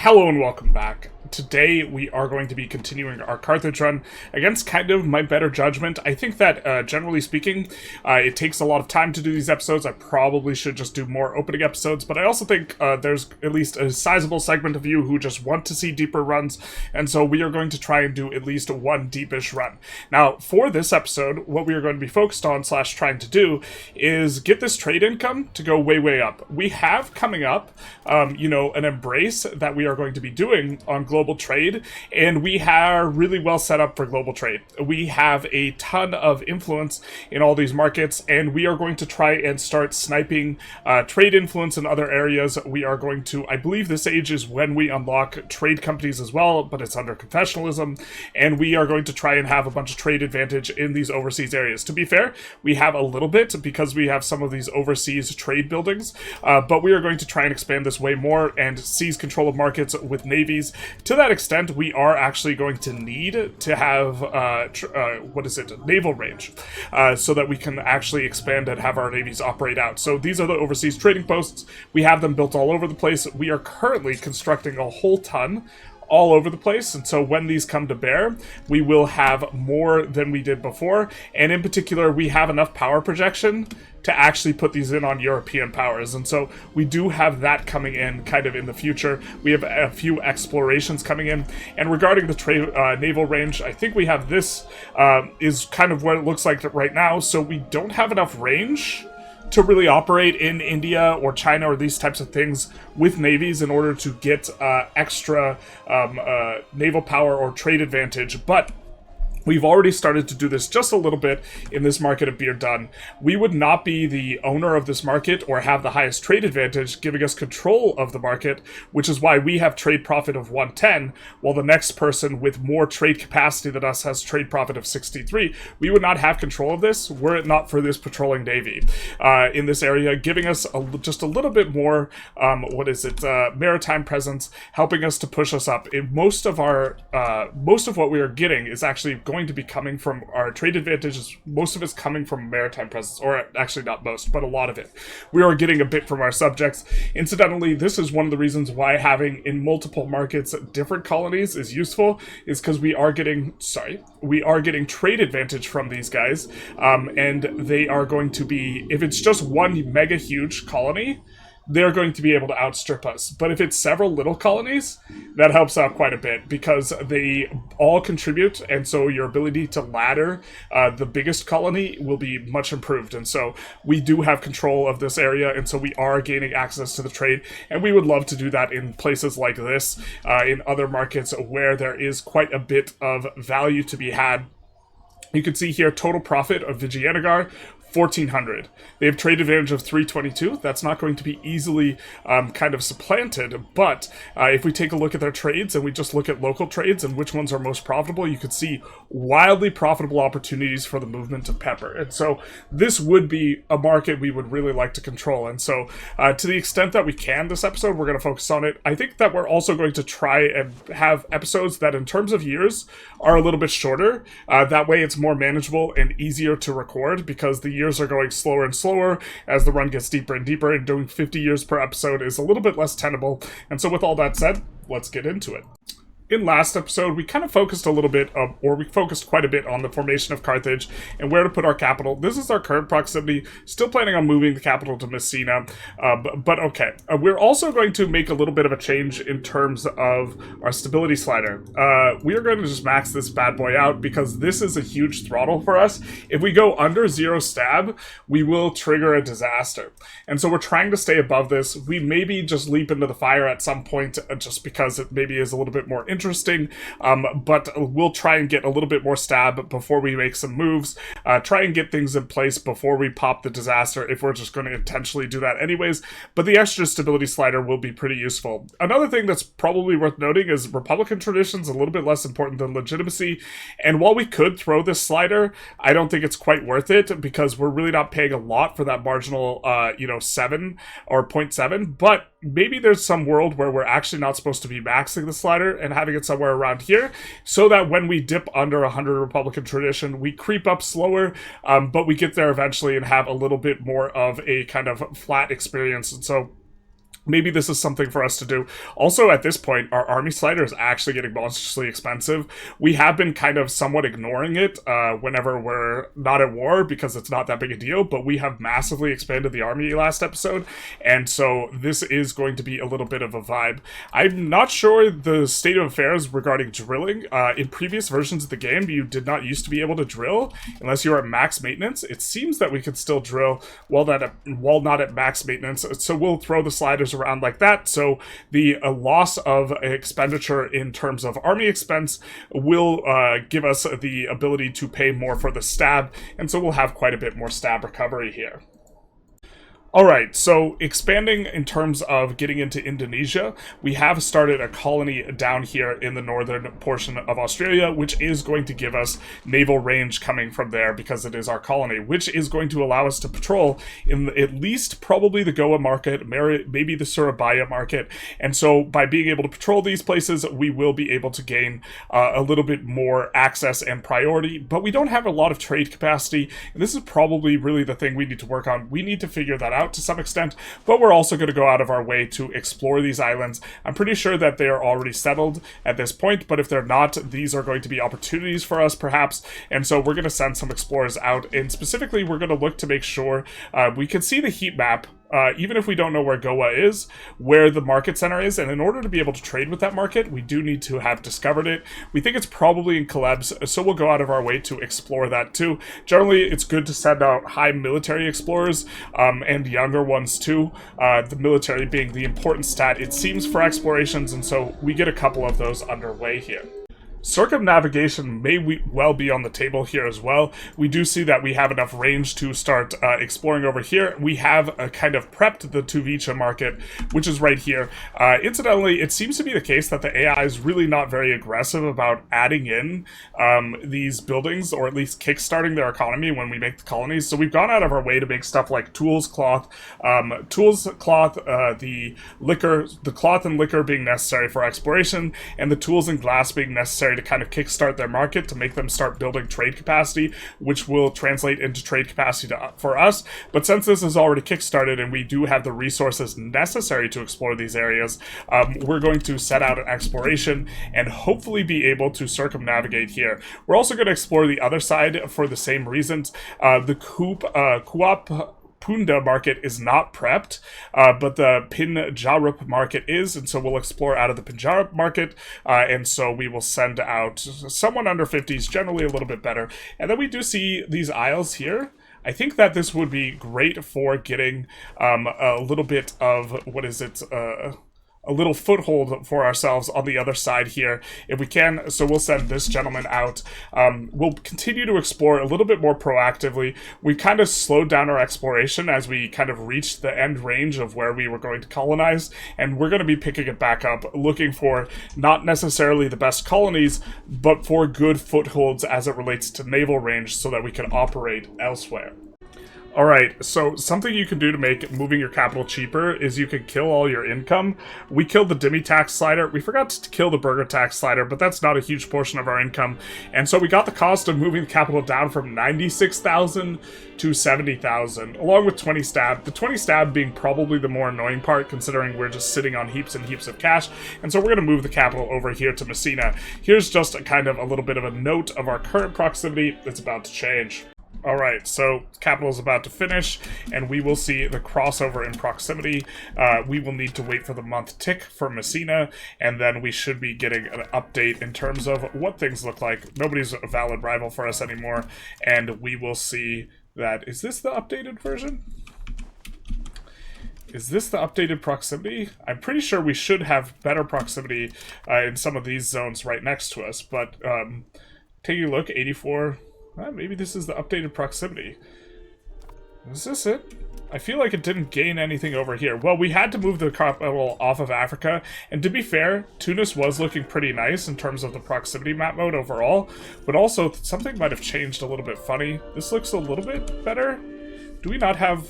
Hello and welcome back. Today we are going to be continuing our Carthage run against kind of my better judgment. I think that, generally speaking, it takes a lot of time to do these episodes. I probably should just do more opening episodes, but I also think there's at least a sizable segment of you who just want to see deeper runs, and so we are going to try and do at least one deepish run. Now, for this episode, what we are going to be focused on / trying to do is get this trade income to go way, way up. We have coming up, an embrace that we are going to be doing on global trade, and we are really well set up for global trade. We have a ton of influence in all these markets, and we are going to try and start sniping trade influence in other areas. We are going to, I believe this age is when we unlock trade companies as well, but it's under Confessionalism, and we are going to try and have a bunch of trade advantage in these overseas areas. To be fair, we have a little bit because we have some of these overseas trade buildings, but we are going to try and expand this way more and seize control of markets with navies. To that extent, we are actually going to need to have naval range, so that we can actually expand and have our navies operate out. So these are the overseas trading posts. We have them built all over the place. We are currently constructing a whole ton all over the place, and so when these come to bear, we will have more than we did before, and in particular, we have enough power projection to actually put these in on European powers, and so we do have that coming in kind of in the future. We have a few explorations coming in, and regarding the naval range, I think we have this is kind of what it looks like right now, so we don't have enough range to really operate in India or China or these types of things with navies in order to get extra naval power or trade advantage, but we've already started to do this just a little bit in this market of Beer Done. We would not be the owner of this market or have the highest trade advantage, giving us control of the market, which is why we have trade profit of 110, while the next person with more trade capacity than us has trade profit of 63. We would not have control of this were it not for this patrolling navy in this area, giving us just a little bit more, maritime presence, helping us to push us up. Most of what we are getting is actually going to be coming from our trade advantages. Most of it's coming from maritime presence, or actually not most, but a lot of it. We are getting a bit from our subjects. Incidentally, this is one of the reasons why having in multiple markets different colonies is useful, is because we are getting trade advantage from these guys, and they are going to be, if it's just one mega huge colony, they're going to be able to outstrip us. But if it's several little colonies, that helps out quite a bit because they all contribute, and so your ability to ladder the biggest colony will be much improved. And so we do have control of this area, and so we are gaining access to the trade, and we would love to do that in places like this, in other markets where there is quite a bit of value to be had. You can see here total profit of Vijayanagara, 1,400. They have trade advantage of 322. That's not going to be easily kind of supplanted, but if we take a look at their trades and we just look at local trades and which ones are most profitable, you could see wildly profitable opportunities for the movement of pepper. And so this would be a market we would really like to control. And so to the extent that we can this episode, we're going to focus on it. I think that we're also going to try and have episodes that in terms of years are a little bit shorter. That way it's more manageable and easier to record because the years are going slower and slower as the run gets deeper and deeper, and doing 50 years per episode is a little bit less tenable. And so with all that said, let's get into it. In last episode, we kind of focused a little bit, we focused quite a bit on the formation of Carthage and where to put our capital. This is our current proximity. Still planning on moving the capital to Messina, but okay. We're also going to make a little bit of a change in terms of our stability slider. We are going to just max this bad boy out because this is a huge throttle for us. If we go under 0 stab, we will trigger a disaster. And so we're trying to stay above this. We maybe just leap into the fire at some point just because it maybe is a little bit more interesting, but we'll try and get a little bit more stab before we make some moves, try and get things in place before we pop the disaster if we're just going to intentionally do that anyways, but the extra stability slider will be pretty useful. Another thing that's probably worth noting is Republican tradition's a little bit less important than legitimacy, and while we could throw this slider, I don't think it's quite worth it because we're really not paying a lot for that marginal 7 or 0.7, but maybe there's some world where we're actually not supposed to be maxing the slider and having it somewhere around here, so that when we dip under 100 Republican tradition, we creep up slower, but we get there eventually and have a little bit more of a kind of flat experience. And so maybe this is something for us to do. Also, at this point, our army slider is actually getting monstrously expensive. We have been kind of somewhat ignoring it whenever we're not at war because it's not that big a deal, but we have massively expanded the army last episode, and so this is going to be a little bit of a vibe. I'm not sure the state of affairs regarding drilling. In previous versions of the game, you did not used to be able to drill unless you were at max maintenance. It seems that we could still drill while not at max maintenance, so we'll throw the sliders around like that, so the loss of expenditure in terms of army expense will give us the ability to pay more for the stab, and so we'll have quite a bit more stab recovery here. Alright, so expanding in terms of getting into Indonesia, we have started a colony down here in the northern portion of Australia, which is going to give us naval range coming from there because it is our colony, which is going to allow us to patrol in at least probably the Goa market, maybe the Surabaya market, and so by being able to patrol these places, we will be able to gain a little bit more access and priority, but we don't have a lot of trade capacity, and this is probably really the thing we need to work on. We need to figure that out to some extent, but we're also going to go out of our way to explore these islands. I'm pretty sure that they are already settled at this point, but if they're not, these are going to be opportunities for us perhaps, and so we're going to send some explorers out, and specifically we're going to look to make sure we can see the heat map. Even if we don't know where Goa is, where the market center is, and in order to be able to trade with that market, we do need to have discovered it. We think it's probably in Caleb's, so we'll go out of our way to explore that too. Generally, it's good to send out high military explorers, and younger ones too, the military being the important stat, it seems, for explorations, and so we get a couple of those underway here. Circumnavigation may well be on the table here as well. We do see that we have enough range to start exploring over here. We have kind of prepped the Tuvicha market, which is right here. Incidentally, it seems to be the case that the AI is really not very aggressive about adding in these buildings, or at least kickstarting their economy when we make the colonies. So we've gone out of our way to make stuff like tools, cloth, the liquor, the cloth and liquor being necessary for exploration, and the tools and glass being necessary to kind of kickstart their market to make them start building trade capacity, which will translate into trade capacity for us. But since this is already kickstarted and we do have the resources necessary to explore these areas, we're going to set out an exploration and hopefully be able to circumnavigate here. We're also going to explore the other side for the same reasons. The Kuap Punda market is not prepped, but the Pinjarup market is, and so we'll explore out of the Pinjarup market, and so we will send out someone under 50 is generally a little bit better. And then we do see these isles here. I think that this would be great for getting a little bit of, what is it, a little foothold for ourselves on the other side here if we can, so we'll send this gentleman out. We'll continue to explore a little bit more proactively. We kind of slowed down our exploration as we kind of reached the end range of where we were going to colonize, and we're going to be picking it back up, looking for not necessarily the best colonies, but for good footholds as it relates to naval range so that we can operate elsewhere. Alright, so something you can do to make moving your capital cheaper is you can kill all your income. We killed the Demi tax slider. We forgot to kill the burger tax slider, but that's not a huge portion of our income. And so we got the cost of moving the capital down from 96,000 to 70,000, along with 20 stab. The 20 stab being probably the more annoying part, considering we're just sitting on heaps and heaps of cash. And so we're going to move the capital over here to Messina. Here's just a kind of a little bit of a note of our current proximity that's about to change. Alright, so capital is about to finish, and we will see the crossover in proximity. We will need to wait for the month tick for Messina, and then we should be getting an update in terms of what things look like. Nobody's a valid rival for us anymore, and we will see that... Is this the updated version? Is this the updated proximity? I'm pretty sure we should have better proximity in some of these zones right next to us, but taking a look, 84... maybe this is the updated proximity. Is this it? I feel like it didn't gain anything over here. Well, we had to move the capital off of Africa, and to be fair, Tunis was looking pretty nice in terms of the proximity map mode overall, but also something might have changed a little bit funny. This looks a little bit better. Do we not have...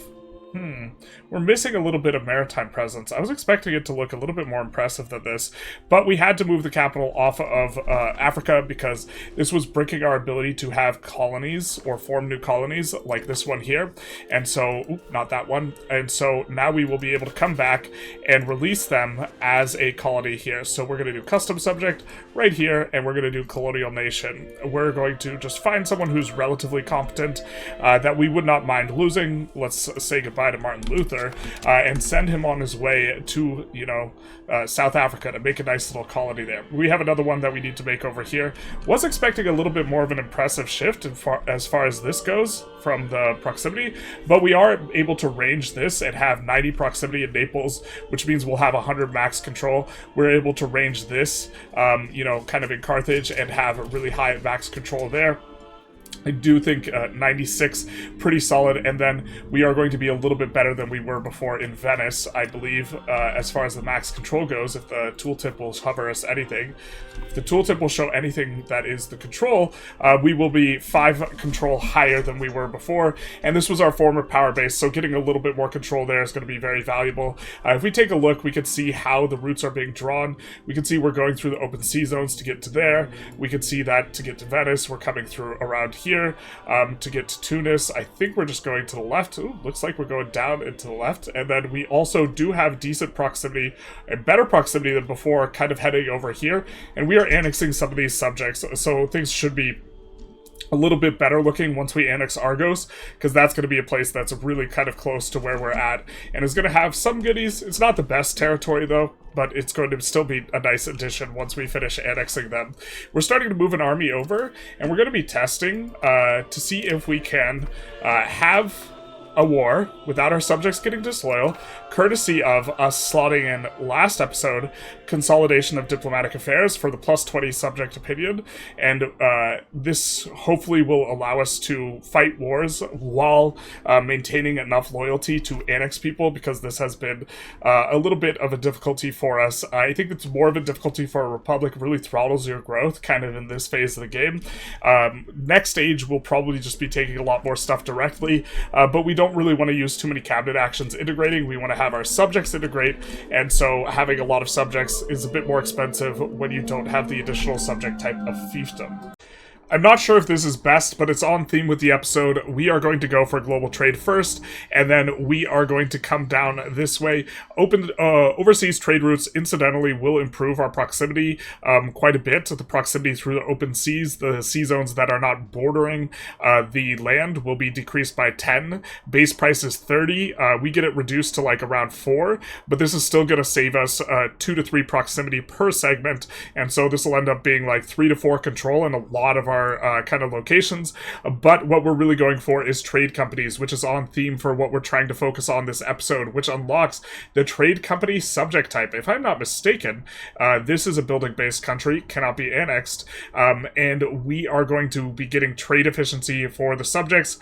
We're missing a little bit of maritime presence. I was expecting it to look a little bit more impressive than this, but we had to move the capital off of Africa because this was breaking our ability to have colonies or form new colonies like this one here. And so, not that one. And so now we will be able to come back and release them as a colony here. So we're going to do custom subject right here, and we're going to do colonial nation. We're going to just find someone who's relatively competent that we would not mind losing. Let's say goodbye to Martin Luther and send him on his way to, South Africa to make a nice little colony there. We have another one that we need to make over here. Was expecting a little bit more of an impressive shift as far as this goes from the proximity, but we are able to range this and have 90 proximity in Naples, which means we'll have 100 max control. We're able to range this, kind of in Carthage and have a really high max control there. I do think 96 pretty solid, and then we are going to be a little bit better than we were before in Venice, I believe, as far as the max control goes, if the tooltip will hover us anything. If the tooltip will show anything that is the control, we will be 5 control higher than we were before, and this was our former power base, so getting a little bit more control there is going to be very valuable. If we take a look, we can see how the routes are being drawn. We can see we're going through the open sea zones to get to there. We can see that to get to Venice, we're coming through around here. To get to Tunis. I think we're just going to the left. Ooh, looks like we're going down and to the left. And then we also do have decent proximity, and better proximity than before, kind of heading over here. And we are annexing some of these subjects, so things should be a little bit better looking once we annex Argos, because that's going to be a place that's really kind of close to where we're at, and is going to have some goodies. It's not the best territory, though, but it's going to still be a nice addition once we finish annexing them. We're starting to move an army over, and we're going to be testing to see if we can have a war without our subjects getting disloyal, courtesy of us slotting in last episode consolidation of diplomatic affairs for the +20 subject opinion, and this hopefully will allow us to fight wars while maintaining enough loyalty to annex people, because this has been a little bit of a difficulty for us. I think it's more of a difficulty for a republic. Really throttles your growth kind of in this phase of the game. Next stage will probably just be taking a lot more stuff directly, but we don't really want to use too many cabinet actions integrating. We want to have our subjects integrate, and so having a lot of subjects is a bit more expensive when you don't have the additional subject type of fiefdom. I'm not sure if this is best, but it's on theme with the episode. We are going to go for global trade first, and then we are going to come down this way. Overseas trade routes, incidentally, will improve our proximity quite a bit. The proximity through the open seas, the sea zones that are not bordering the land, will be decreased by 10. Base price is 30. We get it reduced to like around 4, but this is still going to save us 2 to 3 proximity per segment, and so this will end up being like 3 to 4 control in a lot of our kind of locations. But what we're really going for is trade companies, which is on theme for what we're trying to focus on this episode, which unlocks the trade company subject type. If I'm not mistaken, this is a building-based country, cannot be annexed, and we are going to be getting trade efficiency for the subjects.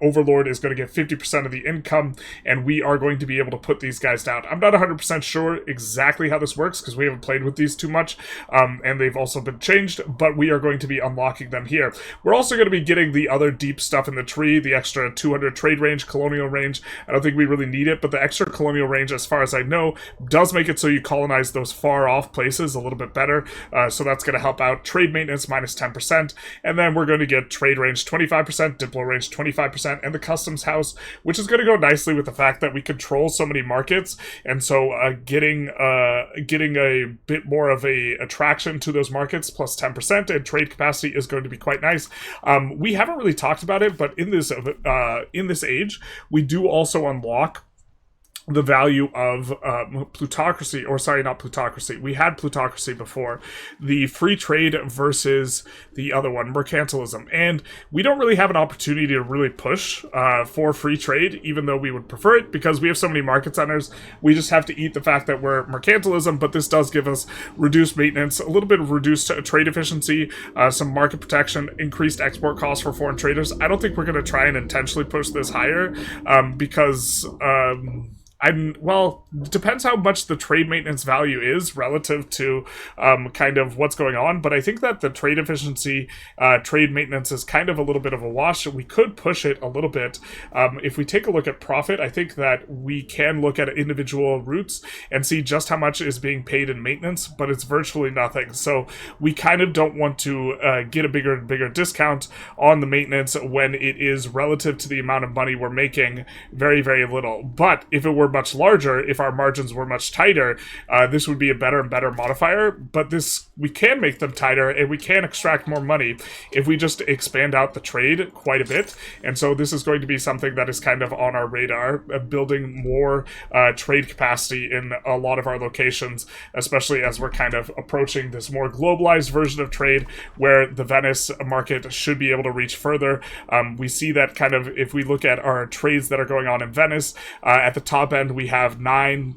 Overlord is going to get 50% of the income, and we are going to be able to put these guys down. I'm not 100% sure exactly how this works, because we haven't played with these too much, and they've also been changed, but we are going to be unlocking them here. We're also going to be getting the other deep stuff in the tree, the extra 200 trade range, colonial range. I don't think we really need it, but the extra colonial range, as far as I know, does make it so you colonize those far off places a little bit better, so that's going to help out. Trade maintenance minus 10%, and then we're going to get trade range 25%, diplo range 25%, and the customs house, which is going to go nicely with the fact that we control so many markets, and so getting a bit more of a attraction to those markets plus 10% and trade capacity is going to be quite nice. We haven't really talked about it, but in this age, we do also unlock the value of plutocracy, or sorry, not plutocracy. We had plutocracy before. The free trade versus the other one, mercantilism. And we don't really have an opportunity to really push for free trade, even though we would prefer it, because we have so many market centers. We just have to eat the fact that we're mercantilism, but this does give us reduced maintenance, a little bit of reduced trade efficiency, some market protection, increased export costs for foreign traders. I don't think we're going to try and intentionally push this higher, because well, depends how much the trade maintenance value is relative to kind of what's going on, but I think that the trade efficiency, trade maintenance is kind of a little bit of a wash. We could push it a little bit. If we take a look at profit, I think that we can look at individual routes and see just how much is being paid in maintenance, but it's virtually nothing. So we kind of don't want to get a bigger and bigger discount on the maintenance when it is relative to the amount of money we're making very, very little. But if it were much larger, if our margins were much tighter, this would be a better and better modifier. But this, we can make them tighter and we can extract more money if we just expand out the trade quite a bit. And so this is going to be something that is kind of on our radar, building more trade capacity in a lot of our locations, especially as we're kind of approaching this more globalized version of trade where the Venice market should be able to reach further. We see that kind of, if we look at our trades that are going on in Venice, at the top end we have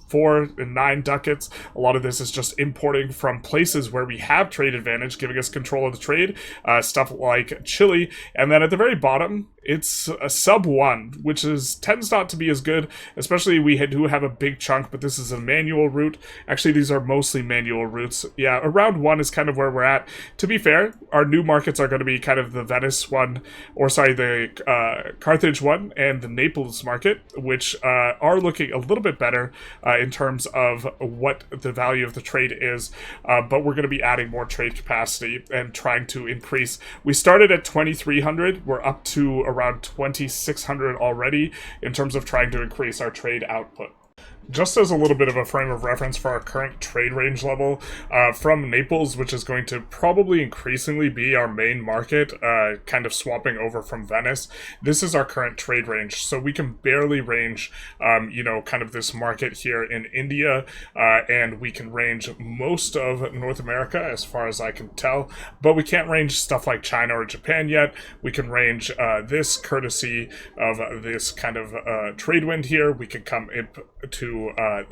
4 and 9 ducats. A lot of this is just importing from places where we have trade advantage, giving us control of the trade, stuff like Chile. And then at the very bottom, it's a sub 1, which tends not to be as good, especially we do have a big chunk, but this is a manual route. Actually, these are mostly manual routes. Yeah, around 1 is kind of where we're at. To be fair, our new markets are going to be kind of the Venice one, or sorry, the Carthage one and the Naples market, which are looking a little bit better in terms of what the value of the trade is, but we're going to be adding more trade capacity and trying to increase. We started at 2,300, we're up to around 2,600 already in terms of trying to increase our trade output. Just as a little bit of a frame of reference for our current trade range level, from Naples, which is going to probably increasingly be our main market, kind of swapping over from Venice, this is our current trade range. So we can barely range, kind of this market here in India, and we can range most of North America as far as I can tell, but we can't range stuff like China or Japan yet. We can range this courtesy of this kind of trade wind here. We can come to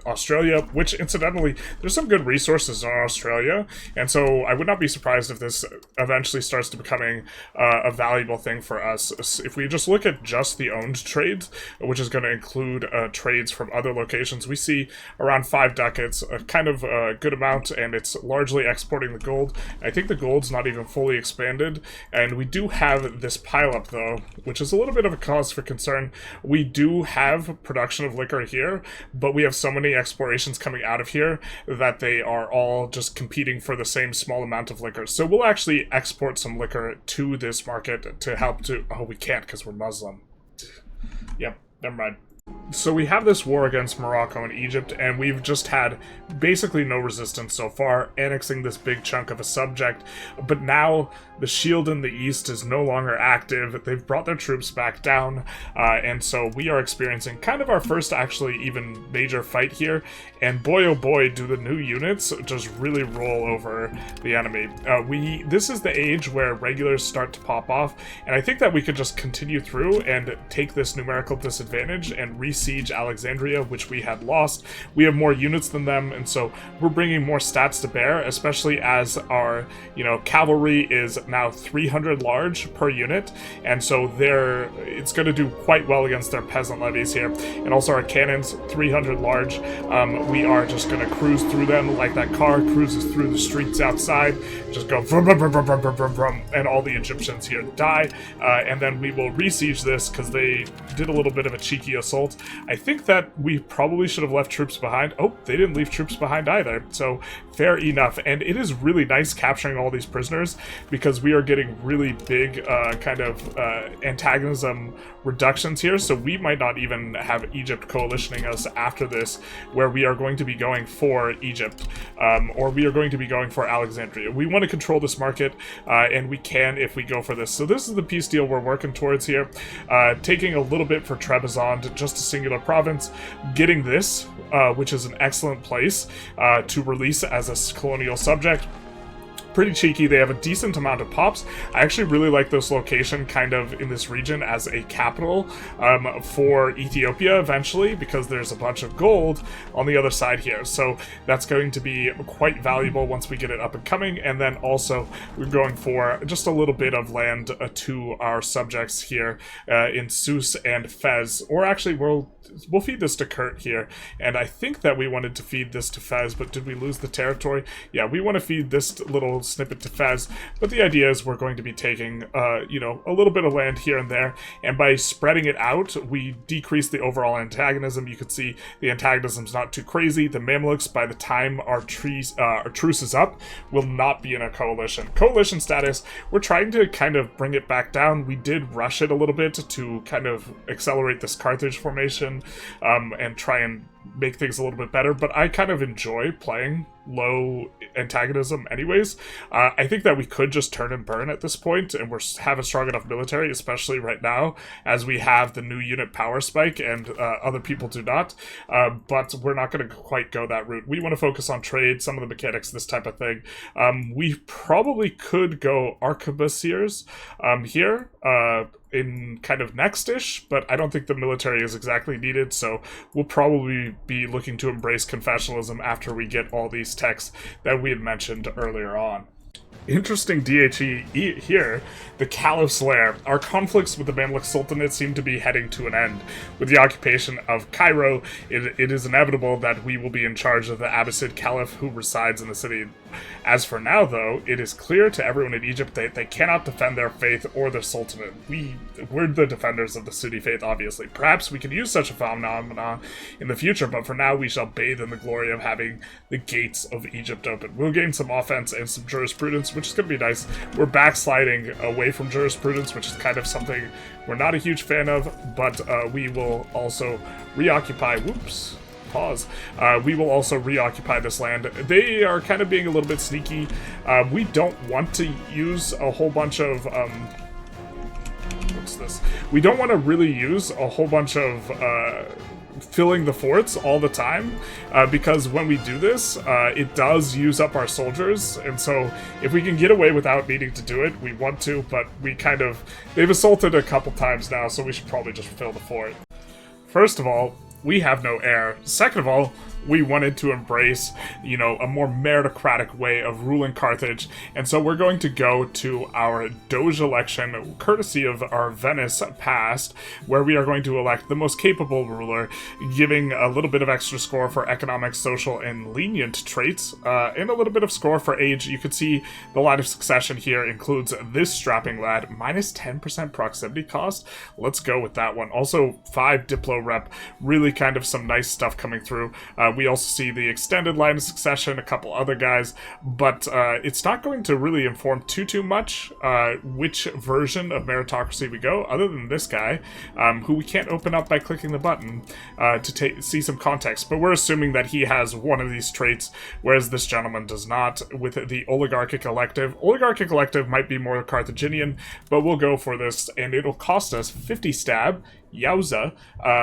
Australia, which incidentally, there's some good resources in Australia, and so I would not be surprised if this eventually starts to becoming a valuable thing for us. If we just look at just the owned trades, which is going to include trades from other locations, we see around 5 ducats, a kind of a good amount, and it's largely exporting the gold. I think the gold's not even fully expanded, and we do have this pileup though, which is a little bit of a cause for concern. We do have production of liquor here, but we have so many explorations coming out of here that they are all just competing for the same small amount of liquor. So we'll actually export some liquor to this market to help to... Oh, we can't because we're Muslim. Yep, never mind. So we have this war against Morocco and Egypt, and we've just had basically no resistance so far, annexing this big chunk of a subject. But now the shield in the east is no longer active. They've brought their troops back down, and so we are experiencing kind of our first actually even major fight here. And boy oh boy, do the new units just really roll over the enemy. This is the age where regulars start to pop off, and I think that we could just continue through and take this numerical disadvantage and re-siege Alexandria, which we had lost. We have more units than them, and so we're bringing more stats to bear, especially as our, cavalry is now 300 large per unit, and so it's going to do quite well against their peasant levies here. And also our cannons, 300 large. We are just going to cruise through them like that car cruises through the streets outside, just go vroom, vroom, vroom, vroom, vroom, vroom, vroom, and all the Egyptians here die, and then we will re-siege this because they did a little bit of a cheeky assault. I think that we probably should have left troops behind. Oh, they didn't leave troops behind either, so fair enough. And it is really nice capturing all these prisoners because we are getting really big antagonism reductions here, so we might not even have Egypt coalitioning us after this, where we are going to be going for Egypt, or we are going to be going for Alexandria. We want to control this market, and we can if we go for this. So this is the peace deal we're working towards here, taking a little bit for Trebizond, just a singular province, getting this, which is an excellent place to release as a colonial subject. pretty cheeky. They have a decent amount of pops. I actually really like this location kind of in this region as a capital for Ethiopia eventually, because there's a bunch of gold on the other side here. So that's going to be quite valuable once we get it up and coming. And then also we're going for just a little bit of land to our subjects here in Sus and Fez. Or actually we'll feed this to Kurt here. And I think that we wanted to feed this to Fez, but did we lose the territory? Yeah, we want to feed this little snippet to Fez, but the idea is we're going to be taking, you know, a little bit of land here and there, and by spreading it out, we decrease the overall antagonism. You can see the antagonism's not too crazy. The Mamluks, by the time our truce is up, will not be in a coalition. Coalition status, we're trying to kind of bring it back down. We did rush it a little bit to kind of accelerate this Carthage formation, and try and make things a little bit better, but I kind of enjoy playing low antagonism anyways. I think that we could just turn and burn at this point, and have a strong enough military, especially right now, as we have the new unit power spike and other people do not, but we're not going to quite go that route. We want to focus on trade, some of the mechanics, this type of thing. We probably could go arquebusiers here, in kind of next-ish, but I don't think the military is exactly needed, so we'll probably be looking to embrace confessionalism after we get all these texts that we had mentioned earlier on. Interesting DHE here, the Caliph's Lair. Our conflicts with the Mamluk Sultanate seem to be heading to an end. With the occupation of Cairo, it is inevitable that we will be in charge of the Abbasid Caliph who resides in the city. As for now, though, it is clear to everyone in Egypt that they cannot defend their faith or their sultanate. We're the defenders of the Sunni faith, obviously. Perhaps we can use such a phenomenon in the future, but for now we shall bathe in the glory of having the gates of Egypt open. We'll gain some offense and some jurisprudence, which is going to be nice. We're backsliding away from jurisprudence, which is kind of something we're not a huge fan of, but we will also reoccupy... Whoops. Pause. We will also reoccupy this land. They are kind of being a little bit sneaky. We don't want to use a whole bunch of... what's this? We don't want to really use a whole bunch of... filling the forts all the time, because when we do this, it does use up our soldiers, and so if we can get away without needing to do it, we want to, but we kind of... They've assaulted a couple times now, so we should probably just fill the fort. First of all, we have no heir. Second of all, we wanted to embrace, you know, a more meritocratic way of ruling Carthage, and so we're going to go to our Doge election, courtesy of our Venice past, where we are going to elect the most capable ruler, giving a little bit of extra score for economic, social, and lenient traits, and a little bit of score for age. You can see the line of succession here includes this strapping lad, minus 10% proximity cost. Let's go with that one. Also, 5 Diplo rep, really kind of some nice stuff coming through. We also see the extended line of succession, a couple other guys, but it's not going to really inform too much which version of meritocracy we go, other than this guy, who we can't open up by clicking the button to see some context, but we're assuming that he has one of these traits, whereas this gentleman does not, with the oligarchic elective. Oligarchic elective might be more Carthaginian, but we'll go for this, and it'll cost us 50 stab, Yowza,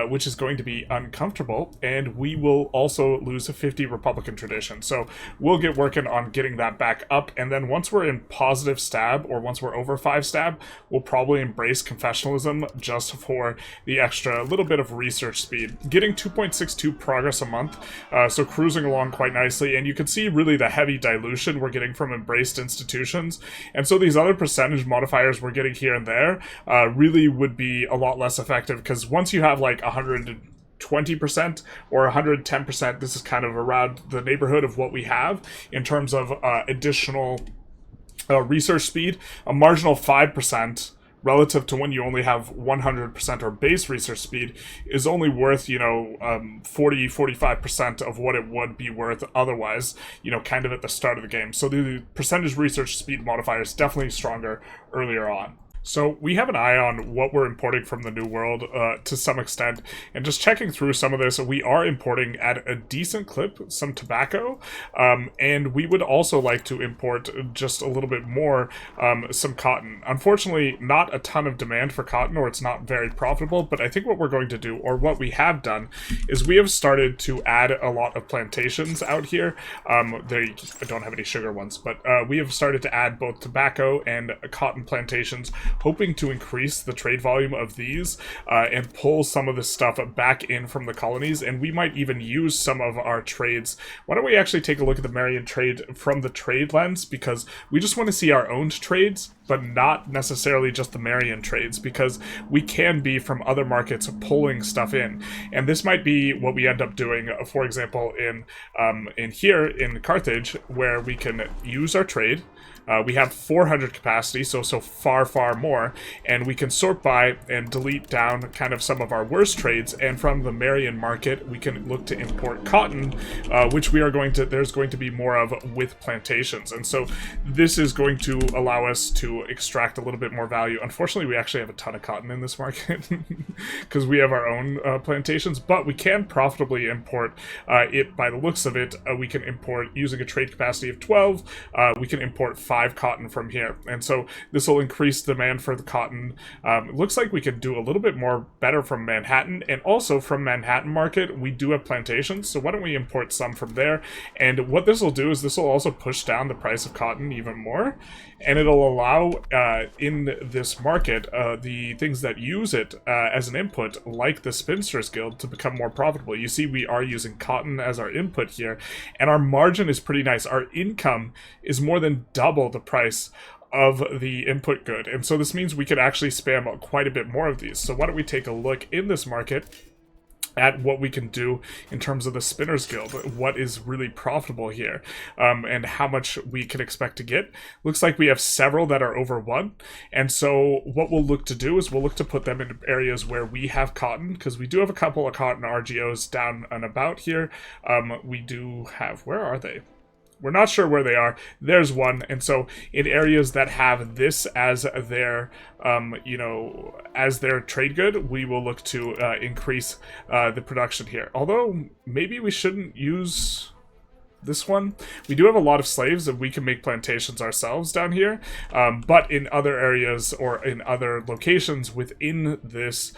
which is going to be uncomfortable, and we will also lose a 50 Republican tradition. So we'll get working on getting that back up, and then once we're in positive stab, or once we're over 5 stab, we'll probably embrace confessionalism just for the extra little bit of research speed. Getting 2.62 progress a month, so cruising along quite nicely, and you can see really the heavy dilution we're getting from embraced institutions, and so these other percentage modifiers we're getting here and there really would be a lot less effective, because once you have like 120% or 110%, this is kind of around the neighborhood of what we have in terms of additional research speed. A marginal 5% relative to when you only have 100% or base research speed is only worth, you know, 40-45% of what it would be worth otherwise, you know, kind of at the start of the game. So the percentage research speed modifier is definitely stronger earlier on. So we have an eye on what we're importing from the New World to some extent, and just checking through some of this, we are importing at a decent clip some tobacco, and we would also like to import just a little bit more some cotton. Unfortunately, not a ton of demand for cotton, or it's not very profitable, but I think what we're going to do, or what we have done, is we have started to add a lot of plantations out here. They don't have any sugar ones, but we have started to add both tobacco and cotton plantations, hoping to increase the trade volume of these and pull some of this stuff back in from the colonies, and we might even use some of our trades. Why don't we actually take a look at the Marian trade from the trade lens, because we just want to see our own trades, but not necessarily just the Marian trades, because we can be from other markets pulling stuff in, and this might be what we end up doing, for example, in here in Carthage, where we can use our trade. We have 400 capacity, so far more, and we can sort by and delete down kind of some of our worst trades, and from the Marian market we can look to import cotton, which we are going to, there's going to be more of with plantations, and so this is going to allow us to extract a little bit more value. Unfortunately, we actually have a ton of cotton in this market because we have our own plantations, but we can profitably import it. By the looks of it, we can import using a trade capacity of 12, we can import 5 cotton from here, and so this will increase demand for the cotton. It looks like we could do a little bit more better from Manhattan, and also from Manhattan market we do have plantations, so why don't we import some from there. And what this will do is this will also push down the price of cotton even more, and it'll allow in this market the things that use it as an input, like the Spinsters Guild, to become more profitable. You see, we are using cotton as our input here, and our margin is pretty nice. Our income is more than double the price of the input good, and so this means we could actually spam quite a bit more of these. So why don't we take a look in this market at what we can do in terms of the Spinners Guild, what is really profitable here, and how much we can expect to get. Looks like we have several that are over 1, and so what we'll look to do is we'll look to put them in areas where we have cotton, because we do have a couple of cotton RGOs down and about here. We do have, where are they? We're not sure where they are. There's one, and so in areas that have this as their, you know, as their trade good, we will look to increase the production here. Although maybe we shouldn't use this one. We do have a lot of slaves, and we can make plantations ourselves down here, but in other areas or in other locations within this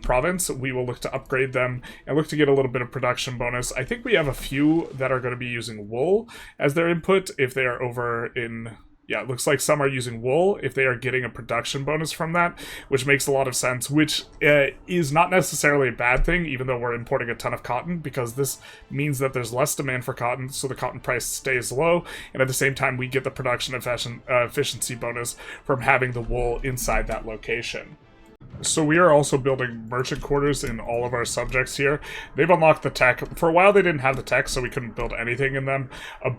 province, we will look to upgrade them and look to get a little bit of production bonus. I think we have a few that are going to be using wool as their input if they are over in... Yeah, it looks like some are using wool if they are getting a production bonus from that, which makes a lot of sense, which is not necessarily a bad thing, even though we're importing a ton of cotton, because this means that there's less demand for cotton, so the cotton price stays low, and at the same time we get the production efficiency bonus from having the wool inside that location. So we are also building merchant quarters in all of our subjects here. They've unlocked the tech. For a while they didn't have the tech, so we couldn't build anything in them,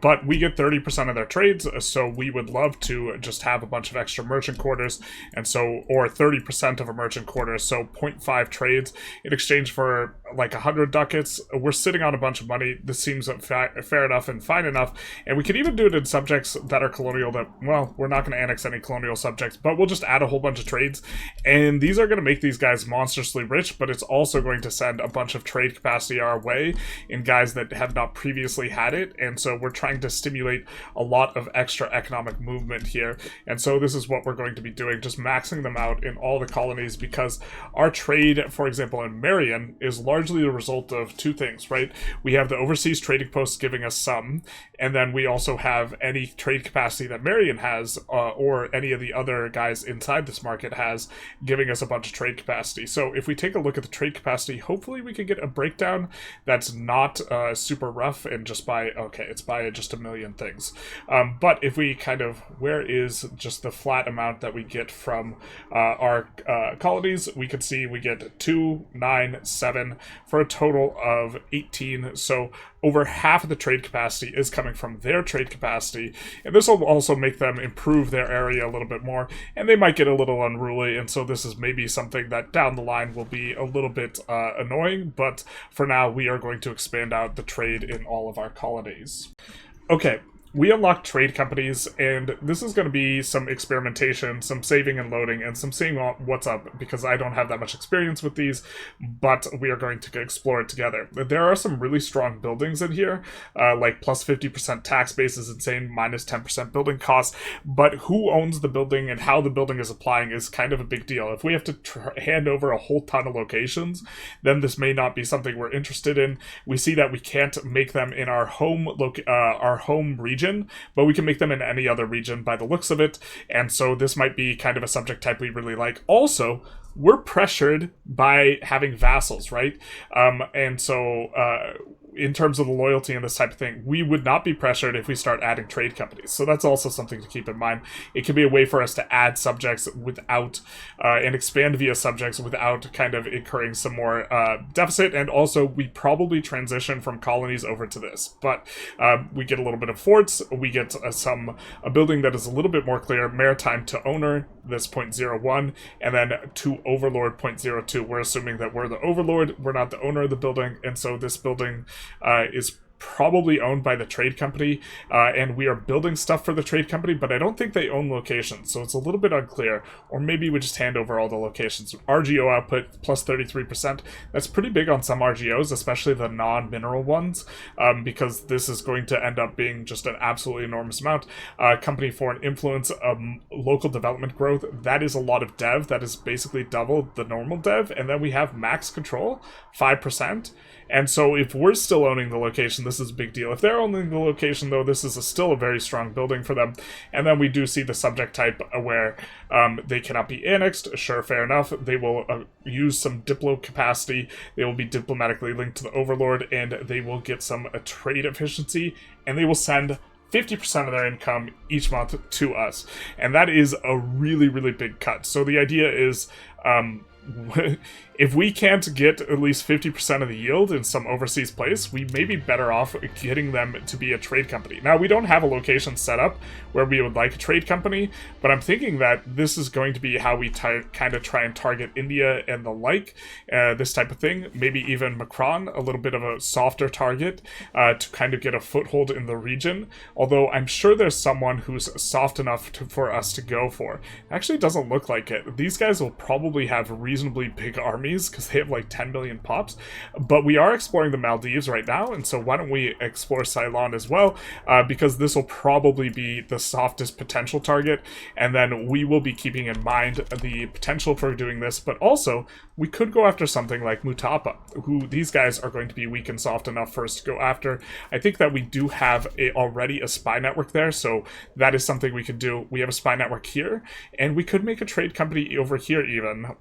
but we get 30% of their trades, so we would love to just have a bunch of extra merchant quarters, and so, or 30% of a merchant quarter, so 0.5 trades in exchange for like 100 ducats. We're sitting on a bunch of money. This seems fair enough and fine enough, and we can even do it in subjects that are colonial that, well, we're not going to annex any colonial subjects, but we'll just add a whole bunch of trades, and these are going to make these guys monstrously rich, but it's also going to send a bunch of trade capacity our way in guys that have not previously had it, and so we're trying to stimulate a lot of extra economic movement here, and so this is what we're going to be doing, just maxing them out in all the colonies, because our trade, for example, in Marian is largely the result of two things, right? We have the overseas trading posts giving us some, and then we also have any trade capacity that Marian has, or any of the other guys inside this market has, giving us a bunch of trade capacity. So if we take a look at the trade capacity, hopefully we can get a breakdown that's not super rough and just by, okay, it's by just a million things. But if we kind of, where is just the flat amount that we get from our colonies, we can see we get 2, 9, 7 for a total of 18. So over half of the trade capacity is coming from their trade capacity, and this will also make them improve their area a little bit more, and they might get a little unruly, and so this is maybe something that down the line will be a little bit annoying, but for now we are going to expand out the trade in all of our colonies. Okay, we unlock trade companies, and this is going to be some experimentation, some saving and loading, and some seeing what's up, because I don't have that much experience with these, but we are going to explore it together. There are some really strong buildings in here, like plus 50% tax base is insane, minus 10% building costs, but who owns the building and how the building is applying is kind of a big deal. If we have to hand over a whole ton of locations, then this may not be something we're interested in. We see that we can't make them in our home region, but we can make them in any other region by the looks of it, and so this might be kind of a subject type we really like. Also, we're pressured by having vassals, right? And so in terms of the loyalty and this type of thing, we would not be pressured if we start adding trade companies. So that's also something to keep in mind. It can be a way for us to add subjects without, and expand via subjects without kind of incurring some more deficit. And also, we probably transition from colonies over to this. But we get a little bit of forts, we get a building that is a little bit more clear, maritime to owner, this 0.01, and then to overlord 0.02. We're assuming that we're the overlord, we're not the owner of the building, and so this building is probably owned by the trade company, and we are building stuff for the trade company, but I don't think they own locations, so it's a little bit unclear. Or maybe we just hand over all the locations. RGO output plus 33%. That's pretty big on some RGOs, especially the non-mineral ones, because this is going to end up being just an absolutely enormous amount. Company foreign influence, local development growth, that is a lot of dev. That is basically double the normal dev. And then we have max control, 5%. And so if we're still owning the location, this is a big deal. If they're owning the location, though, this is still a very strong building for them. And then we do see the subject type where they cannot be annexed. Sure, fair enough. They will use some diplo capacity. They will be diplomatically linked to the overlord, and they will get some trade efficiency, and they will send 50% of their income each month to us. And that is a really, really big cut. So the idea is, if we can't get at least 50% of the yield in some overseas place, we may be better off getting them to be a trade company. Now, we don't have a location set up where we would like a trade company, but I'm thinking that this is going to be how we kind of try and target India and the like, this type of thing. Maybe even Macron, a little bit of a softer target to kind of get a foothold in the region, although I'm sure there's someone who's soft enough for us to go for. Actually, it doesn't look like it. These guys will probably have reasonably big armies, because they have like 10 million pops, but we are exploring the Maldives right now, and so why don't we explore Ceylon as well, because this will probably be the softest potential target, and then we will be keeping in mind the potential for doing this, but also we could go after something like Mutapa, who these guys are going to be weak and soft enough for us to go after. I think that we do have already a spy network there, so that is something we could do. We have a spy network here, and we could make a trade company over here even.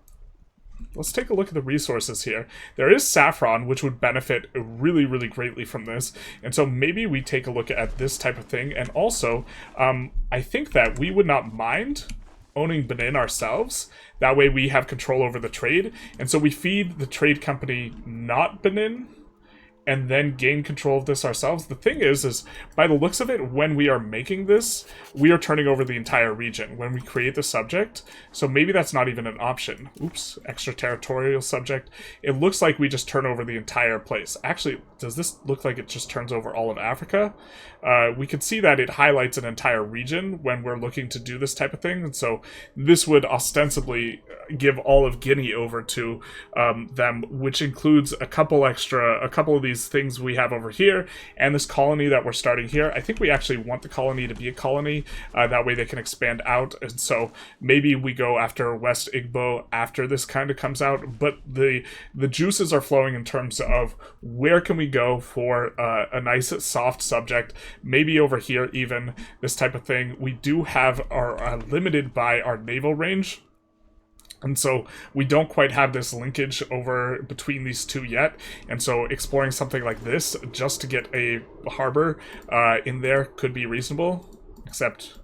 Let's take a look at the resources here. There is saffron, which would benefit really, really greatly from this. And so maybe we take a look at this type of thing. And also, I think that we would not mind owning Benin ourselves. That way we have control over the trade. And so we feed the trade company not Benin, and then gain control of this ourselves. The thing is by the looks of it, when we are making this, we are turning over the entire region when we create the subject. So maybe that's not even an option. Oops, extraterritorial subject. It looks like we just turn over the entire place. Actually, does this look like it just turns over all of Africa? We can see that it highlights an entire region when we're looking to do this type of thing. And so this would ostensibly give all of Guinea over to them, which includes a couple of these things we have over here, and this colony that we're starting here. I think we actually want the colony to be a colony, that way they can expand out, and so maybe we go after West Igbo after this kind of comes out, but the juices are flowing in terms of where can we go for a nice soft subject, maybe over here even, this type of thing. We do have our limited by our naval range, and so we don't quite have this linkage over between these two yet. And so exploring something like this just to get a harbor in there could be reasonable. Except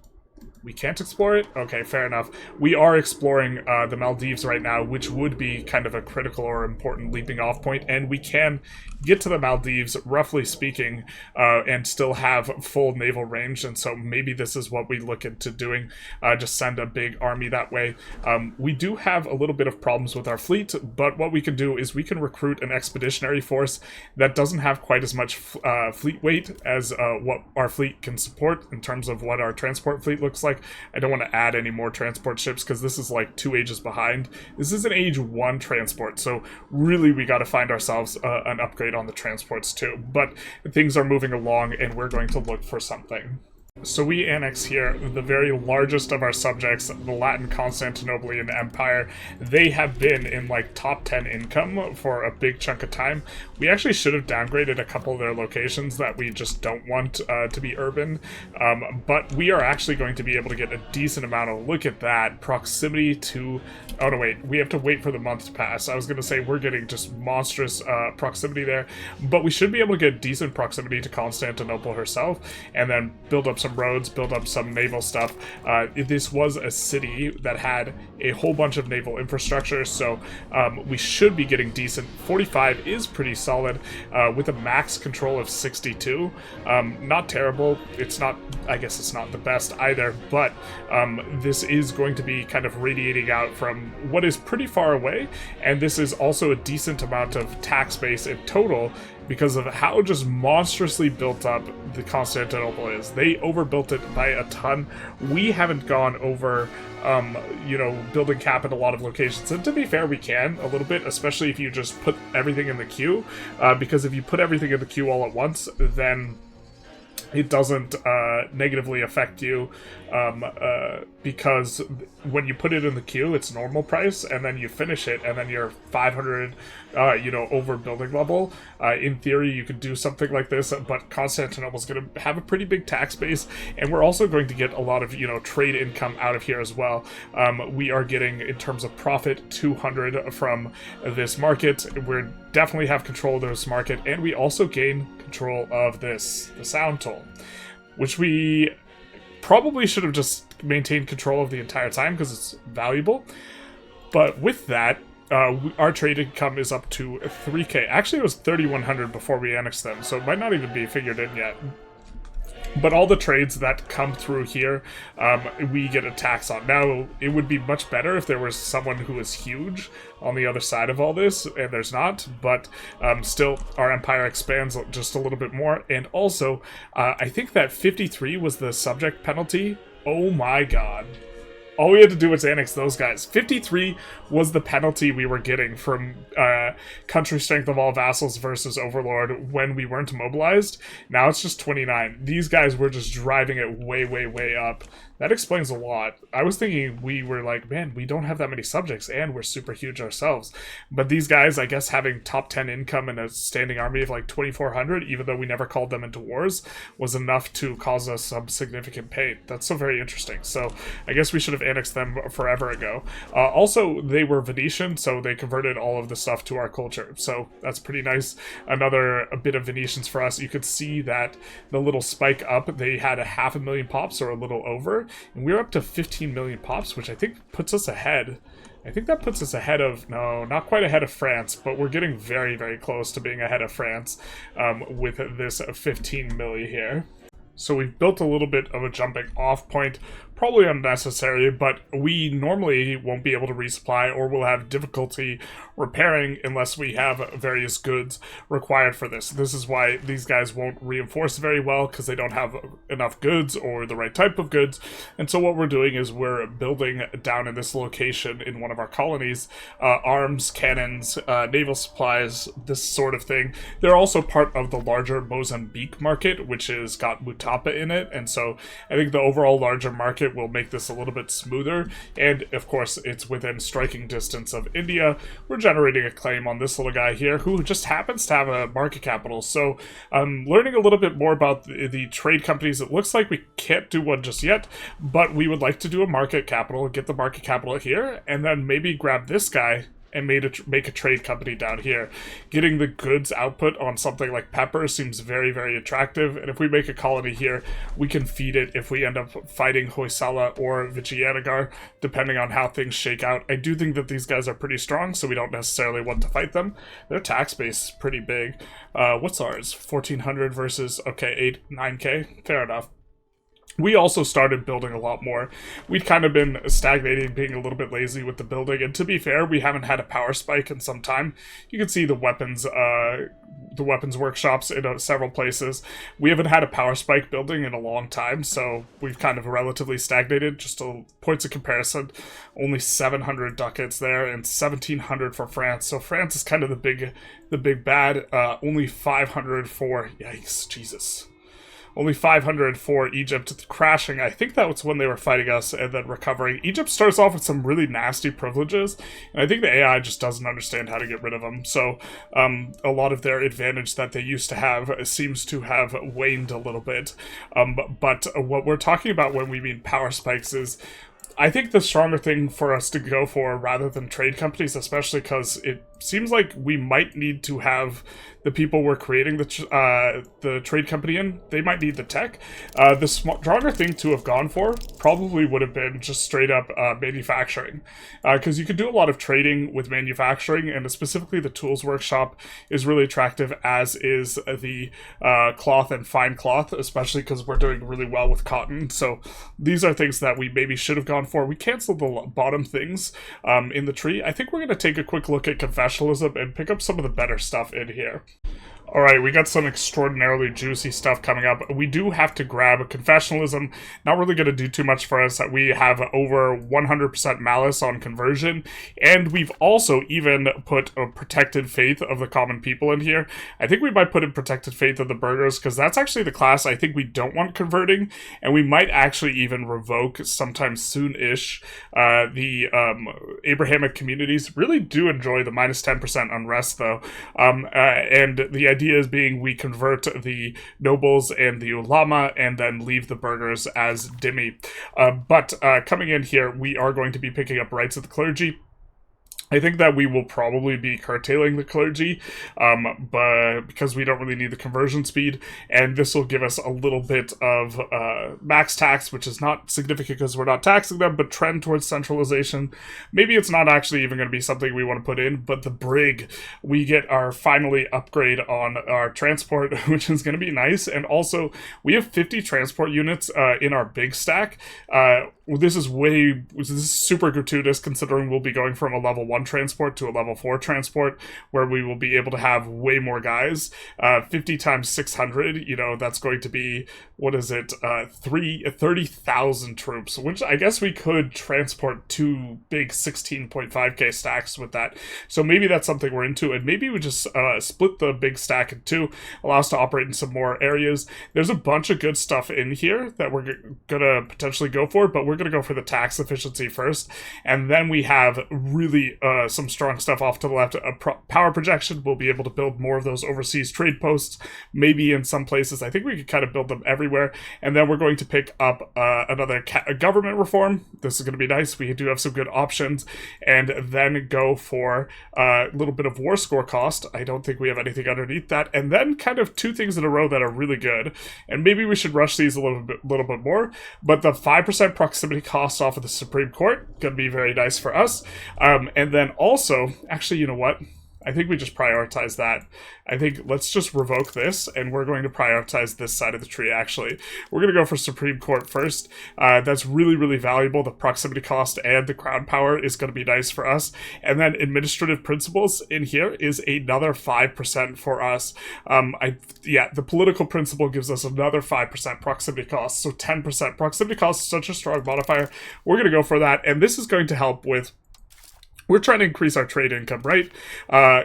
We can't explore it? Okay, fair enough. We are exploring the Maldives right now, which would be kind of a critical or important leaping off point, and we can get to the Maldives, roughly speaking, and still have full naval range, and so maybe this is what we look into doing, just send a big army that way. We do have a little bit of problems with our fleet, but what we can do is we can recruit an expeditionary force that doesn't have quite as much fleet weight as what our fleet can support in terms of what our transport fleet looks like. I don't want to add any more transport ships because this is like 2 ages behind. This is an age 1 transport, so really we got to find ourselves an upgrade on the transports too. But things are moving along and we're going to look for something. So we annex here the very largest of our subjects, the Latin Constantinopolitan Empire. They have been in like top 10 income for a big chunk of time. We actually should have downgraded a couple of their locations that we just don't want to be urban, but we are actually going to be able to get a decent amount of, look at that, proximity to, oh no wait, we have to wait for the month to pass. I was going to say we're getting just monstrous proximity there, but we should be able to get decent proximity to Constantinople herself, and then build up some roads, build up some naval stuff. This was a city that had a whole bunch of naval infrastructure, so we should be getting decent. 45 is pretty solid, with a max control of 62. Not terrible. It's not, I guess it's not the best either, but this is going to be kind of radiating out from what is pretty far away, and this is also a decent amount of tax base in total because of how just monstrously built up the Constantinople is. They overbuilt it by a ton. We haven't gone over, you know, building cap in a lot of locations. And to be fair, we can a little bit, especially if you just put everything in the queue. Because if you put everything in the queue all at once, then it doesn't negatively affect you, because when you put it in the queue, it's normal price, and then you finish it, and then you're 500, you know, over building level. In theory, you could do something like this, but Constantinople's going to have a pretty big tax base, and we're also going to get a lot of, you know, trade income out of here as well. We are getting, in terms of profit, 200 from this market. We definitely have control of this market, and we also gain control of this, the sound toll, which we probably should have just maintained control of the entire time because it's valuable. But with that, our trade income is up to 3k. Actually, it was 3,100 before we annexed them, so it might not even be figured in yet. But all the trades that come through here, we get a tax on. Now, it would be much better if there was someone who was huge on the other side of all this, and there's not, but still, our empire expands just a little bit more. And also, I think that 53 was the subject penalty. Oh my god. All we had to do was annex those guys. 53 was the penalty we were getting from country strength of all vassals versus overlord when we weren't mobilized. Now it's just 29. These guys were just driving it way, way, way up. That explains a lot. I was thinking we were like, man, we don't have that many subjects and we're super huge ourselves. But these guys, I guess having top 10 income and a standing army of like 2,400, even though we never called them into wars, was enough to cause us some significant pain. That's so very interesting. So I guess we should have annexed them forever ago. Also, they were Venetian, so they converted all of the stuff to our culture. So that's pretty nice. Another bit of Venetians for us. You could see that the little spike up, they had a 500,000 pops or a little over. And we're up to 15 million pops, which I think puts us ahead. I think that puts us ahead of, no, not quite ahead of France, but we're getting very, very close to being ahead of France with this 15 milli here. So we've built a little bit of a jumping off point, probably unnecessary, but we normally won't be able to resupply or will have difficulty repairing unless we have various goods required for this. This is why these guys won't reinforce very well, because they don't have enough goods or the right type of goods. And so what we're doing is we're building down in this location in one of our colonies, arms, cannons, naval supplies, this sort of thing. They're also part of the larger Mozambique market, which has got Mutapa in it, and so I think the overall larger market will make this a little bit smoother, and of course it's within striking distance of India. We're generating a claim on this little guy here who just happens to have a market capital, so I'm learning a little bit more about the trade companies. It looks like we can't do one just yet, but we would like to do a market capital, get the market capital here, and then maybe grab this guy and make a trade company down here. Getting the goods output on something like pepper seems very, very attractive, and if we make a colony here, we can feed it if we end up fighting Hoysala or Vijayanagara, depending on how things shake out. I do think that these guys are pretty strong, so we don't necessarily want to fight them. Their tax base is pretty big. What's ours? 1,400 versus, okay, 9k? Fair enough. We also started building a lot more. We'd kind of been stagnating, being a little bit lazy with the building, and to be fair, we haven't had a power spike in some time. You can see the weapons workshops in several places. We haven't had a power spike building in a long time, so we've kind of relatively stagnated. Just points of comparison, only 700 ducats there and 1,700 for France. So France is kind of the big bad. Only 500 for, yikes, Jesus. Only 500 for Egypt crashing. I think that was when they were fighting us and then recovering. Egypt starts off with some really nasty privileges, and I think the AI just doesn't understand how to get rid of them. So a lot of their advantage that they used to have seems to have waned a little bit. But what we're talking about when we mean power spikes is, I think the stronger thing for us to go for rather than trade companies, especially because it seems like we might need to have the people we're creating the trade company in, they might need the tech. The stronger thing to have gone for probably would have been just straight up manufacturing, because you could do a lot of trading with manufacturing, and specifically the tools workshop is really attractive, as is the cloth and fine cloth, especially because we're doing really well with cotton. So these are things that we maybe should have gone for. We canceled the bottom things in the tree. I think we're going to take a quick look at Confessionalism and pick up some of the better stuff in here. Alright, we got some extraordinarily juicy stuff coming up. We do have to grab a Confessionalism. Not really going to do too much for us. We have over 100% malice on conversion, and we've also even put a protected faith of the common people in here. I think we might put in protected faith of the burghers, because that's actually the class I think we don't want converting, and we might actually even revoke sometime soon-ish. The Abrahamic communities really do enjoy the minus 10% unrest, though, and the idea is being we convert the nobles and the ulama and then leave the burghers as dhimmi. But coming in here, we are going to be picking up rights of the clergy. I think that we will probably be curtailing the clergy, but because we don't really need the conversion speed, and this will give us a little bit of max tax, which is not significant because we're not taxing them, but trend towards centralization. Maybe it's not actually even going to be something we want to put in, but the brig, we get our finally upgrade on our transport, which is going to be nice, and also we have 50 transport units in our big stack. This is super gratuitous, considering we'll be going from a level 1 transport to a level 4 transport, where we will be able to have way more guys. 50 times 600, that's going to be, 30,000 troops, which I guess we could transport 2 big 16.5k stacks with that. So maybe that's something we're into, and maybe we just split the big stack in 2, allow us to operate in some more areas. There's a bunch of good stuff in here that we're gonna potentially go for, but we're going to go for the tax efficiency first, and then we have really some strong stuff off to the left. Power projection, we'll be able to build more of those overseas trade posts, maybe in some places. I think we could kind of build them everywhere, and then we're going to pick up another government reform. This is going to be nice. We do have some good options, and then go for a little bit of war score cost. I don't think we have anything underneath that, and then kind of 2 things in a row that are really good, and maybe we should rush these a little bit more, but the 5% proximity cost off of the Supreme Court, gonna be very nice for us. And then also, actually, you know what? I think we just prioritize that. I think let's just revoke this, and we're going to prioritize this side of the tree, actually. We're going to go for Supreme Court first. That's really, really valuable. The proximity cost and the crown power is going to be nice for us. And then administrative principles in here is another 5% for us. The political principle gives us another 5% proximity cost, so 10%. Proximity cost is such a strong modifier. We're going to go for that, and this is going to help with... We're trying to increase our trade income, right?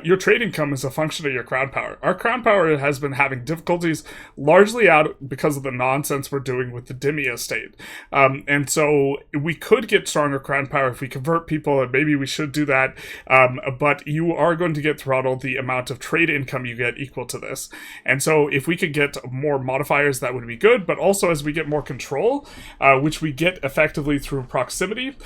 Your trade income is a function of your crown power. Our crown power has been having difficulties largely out because of the nonsense we're doing with the dhimmi estate. And so we could get stronger crown power if we convert people, and maybe we should do that. But you are going to get throttled the amount of trade income you get equal to this. And so if we could get more modifiers, that would be good. But also as we get more control, which we get effectively through proximity,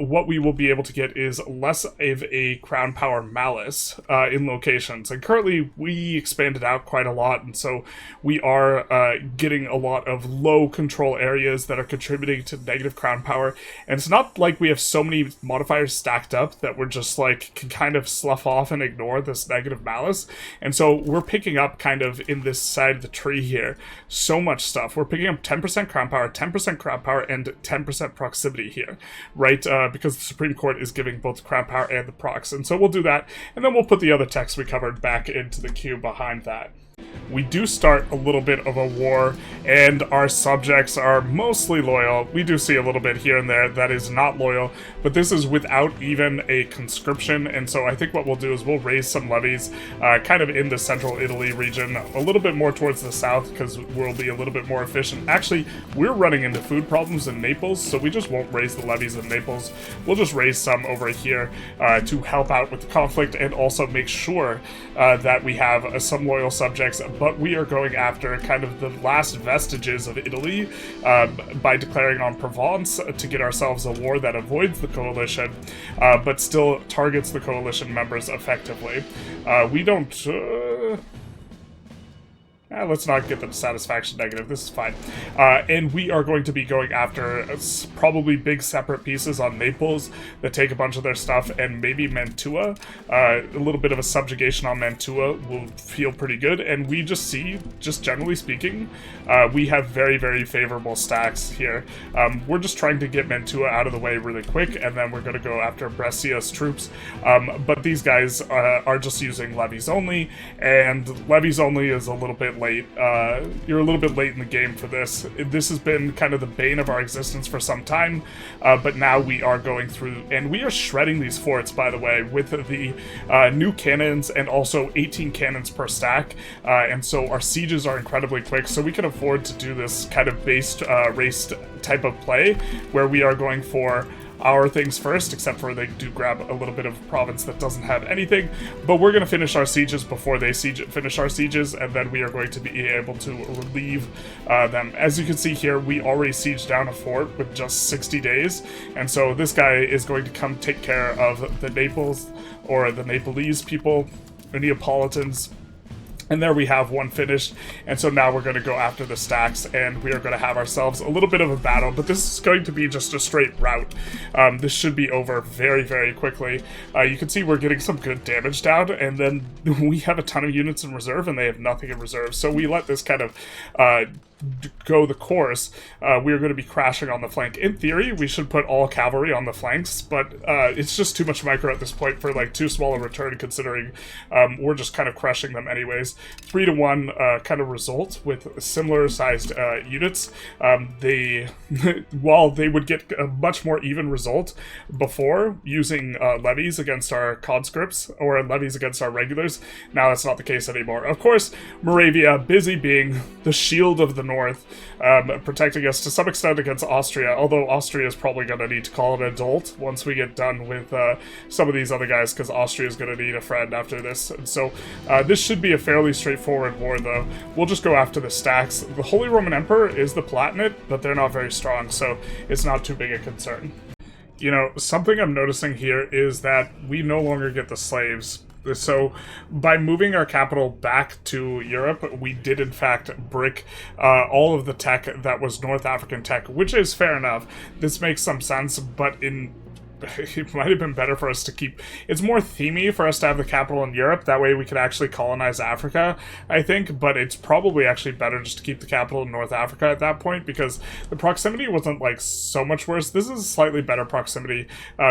what we will be able to get is less of a crown power malice in locations. And currently we expanded out quite a lot, and so we are getting a lot of low control areas that are contributing to negative crown power. And it's not like we have so many modifiers stacked up that we're just like can kind of slough off and ignore this negative malice. And so we're picking up kind of in this side of the tree here so much stuff. We're picking up 10% crown power, 10% crown power, and 10% proximity here, right? Because the Supreme Court is giving both the crown power and the prox. And so we'll do that, and then we'll put the other text we covered back into the queue behind that. We do start a little bit of a war, and our subjects are mostly loyal. We do see a little bit here and there that is not loyal, but this is without even a conscription, and so I think what we'll do is we'll raise some levies kind of in the central Italy region, a little bit more towards the south, because we'll be a little bit more efficient. Actually, we're running into food problems in Naples, so we just won't raise the levies in Naples. We'll just raise some over here to help out with the conflict, and also make sure that we have some loyal subjects. But we are going after kind of the last vestiges of Italy by declaring on Provence to get ourselves a war that avoids the coalition, but still targets the coalition members effectively. We don't... let's not get the satisfaction negative. This is fine. And we are going to be going after probably big separate pieces on Naples that take a bunch of their stuff, and maybe Mantua. A little bit of a subjugation on Mantua will feel pretty good. And we just see, just generally speaking, we have very, very favorable stacks here. We're just trying to get Mantua out of the way really quick, and then we're going to go after Brescia's troops. But these guys are just using levies only, and levies only is a little bit late. You're a little bit late in the game for this. This has been kind of the bane of our existence for some time, but now we are going through, and we are shredding these forts, by the way, with the new cannons and also 18 cannons per stack, and so our sieges are incredibly quick, so we can afford to do this kind of based raced type of play, where we are going for our things first, except for they do grab a little bit of province that doesn't have anything, but we're going to finish our sieges before they finish our sieges, and then we are going to be able to relieve them. As you can see here, we already sieged down a fort with just 60 days, and so this guy is going to come take care of the Naples, or the Nepalese people, the Neapolitans. And there we have one finished, and so now we're going to go after the stacks, and we are going to have ourselves a little bit of a battle, but this is going to be just a straight rout. This should be over very, very quickly. You can see we're getting some good damage down, and then we have a ton of units in reserve, and they have nothing in reserve, so we let this kind of go the course. We are going to be crashing on the flank. In theory, we should put all cavalry on the flanks, but it's just too much micro at this point for like too small a return, considering we're just kind of crushing them anyways. 3-to-1 kind of result with similar sized units. While they would get a much more even result before using levies against our conscripts or levies against our regulars, now that's not the case anymore. Of course, Moravia, busy being the shield of the north, protecting us to some extent against Austria, although Austria is probably going to need to call an adult once we get done with some of these other guys, because Austria is going to need a friend after this. And so this should be a fairly straightforward war, though. We'll just go after the stacks. The Holy Roman Emperor is the Palatinate, but they're not very strong, so it's not too big a concern. You know, something I'm noticing here is that we no longer get the slaves. So by moving our capital back to Europe, we did in fact brick all of the tech that was North African tech, which is fair enough. This makes some sense, but it might have been better for us to keep... It's more themey for us to have the capital in Europe. That way we could actually colonize Africa, I think. But it's probably actually better just to keep the capital in North Africa at that point, because the proximity wasn't, like, so much worse. This is a slightly better proximity,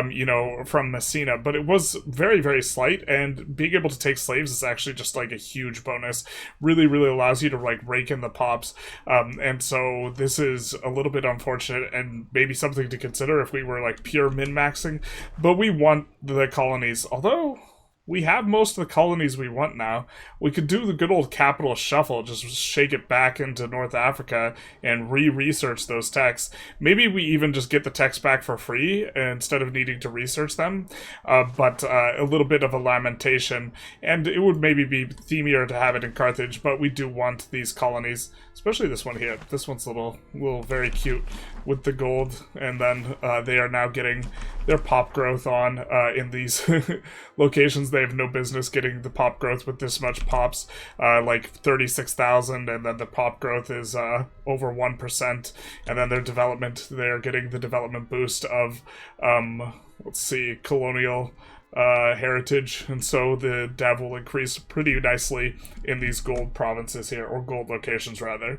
you know, from Messina. But it was very, very slight. And being able to take slaves is actually just, like, a huge bonus. Really, really allows you to, like, rake in the pops. And so this is a little bit unfortunate and maybe something to consider if we were, like, pure min-max. But we want the colonies, although we have most of the colonies we want now. We could do the good old capital shuffle, just shake it back into North Africa and re-research those texts. Maybe we even just get the texts back for free instead of needing to research them, but a little bit of a lamentation, and it would maybe be themier to have it in Carthage, but we do want these colonies, especially this one here. This one's a little very cute. with the gold, and then they are now getting their pop growth on in these locations. They have no business getting the pop growth with this much pops, like 36,000, and then the pop growth is over 1%, and then their development, they're getting the development boost of, let's see, colonial heritage, and so the dev will increase pretty nicely in these gold provinces here, or gold locations rather.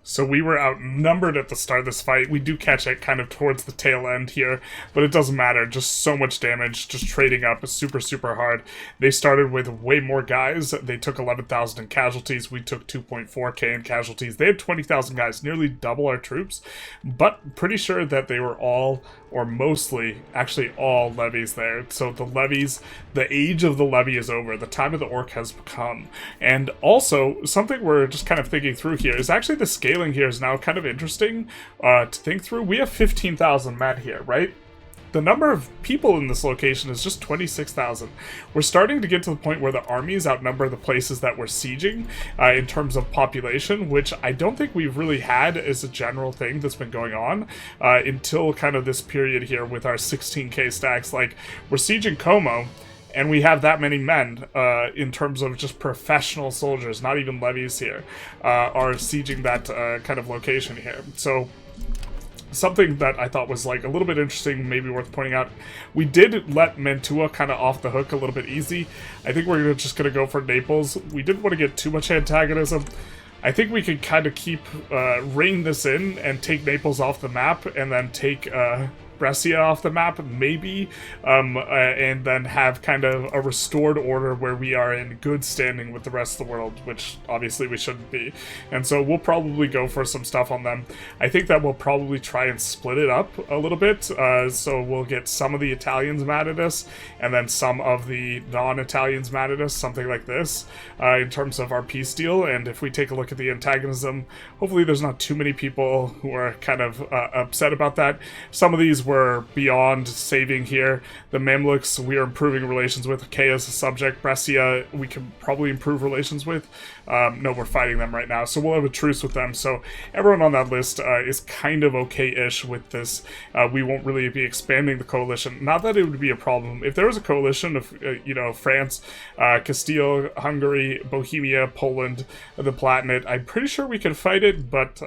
So we were outnumbered at the start of this fight. We do catch it kind of towards the tail end here, but it doesn't matter. Just so much damage, just trading up is super, super hard. They started with way more guys. They took 11,000 in casualties. We took 2.4k in casualties. They had 20,000 guys, nearly double our troops, but pretty sure that they were all, or mostly, actually all levies there. So the levies, the age of the levy is over. The time of the orc has come. And also, something we're just kind of thinking through here is actually the scaling here is now kind of interesting to think through. We have 15,000 men here, right? The number of people in this location is just 26,000. We're starting to get to the point where the armies outnumber the places that we're sieging in terms of population, which I don't think we've really had as a general thing that's been going on until kind of this period here with our 16k stacks. Like, we're sieging Como, and we have that many men in terms of just professional soldiers, not even levies here, are sieging that kind of location here. So something that I thought was like a little bit interesting, maybe worth pointing out, we did let Mantua kind of off the hook a little bit easy. I think we're just going to go for Naples. We didn't want to get too much antagonism. I think we could kind of keep, rein this in and take Naples off the map, and then take Brescia off the map, maybe, and then have kind of a restored order where we are in good standing with the rest of the world, which obviously we shouldn't be. And so we'll probably go for some stuff on them. I think that we'll probably try and split it up a little bit, so we'll get some of the Italians mad at us, and then some of the non-Italians mad at us, something like this, in terms of our peace deal. And if we take a look at the antagonism, hopefully there's not too many people who are kind of upset about that. Some of these were beyond saving here. The Mamluks we are improving relations with. Achaia is a subject. Brescia we can probably improve relations with. No, we're fighting them right now, so we'll have a truce with them. So everyone on that list is kind of okay-ish with this. We won't really be expanding the coalition. Not that it would be a problem. If there was a coalition of, France, Castile, Hungary, Bohemia, Poland, the Palatinate, I'm pretty sure we could fight it, but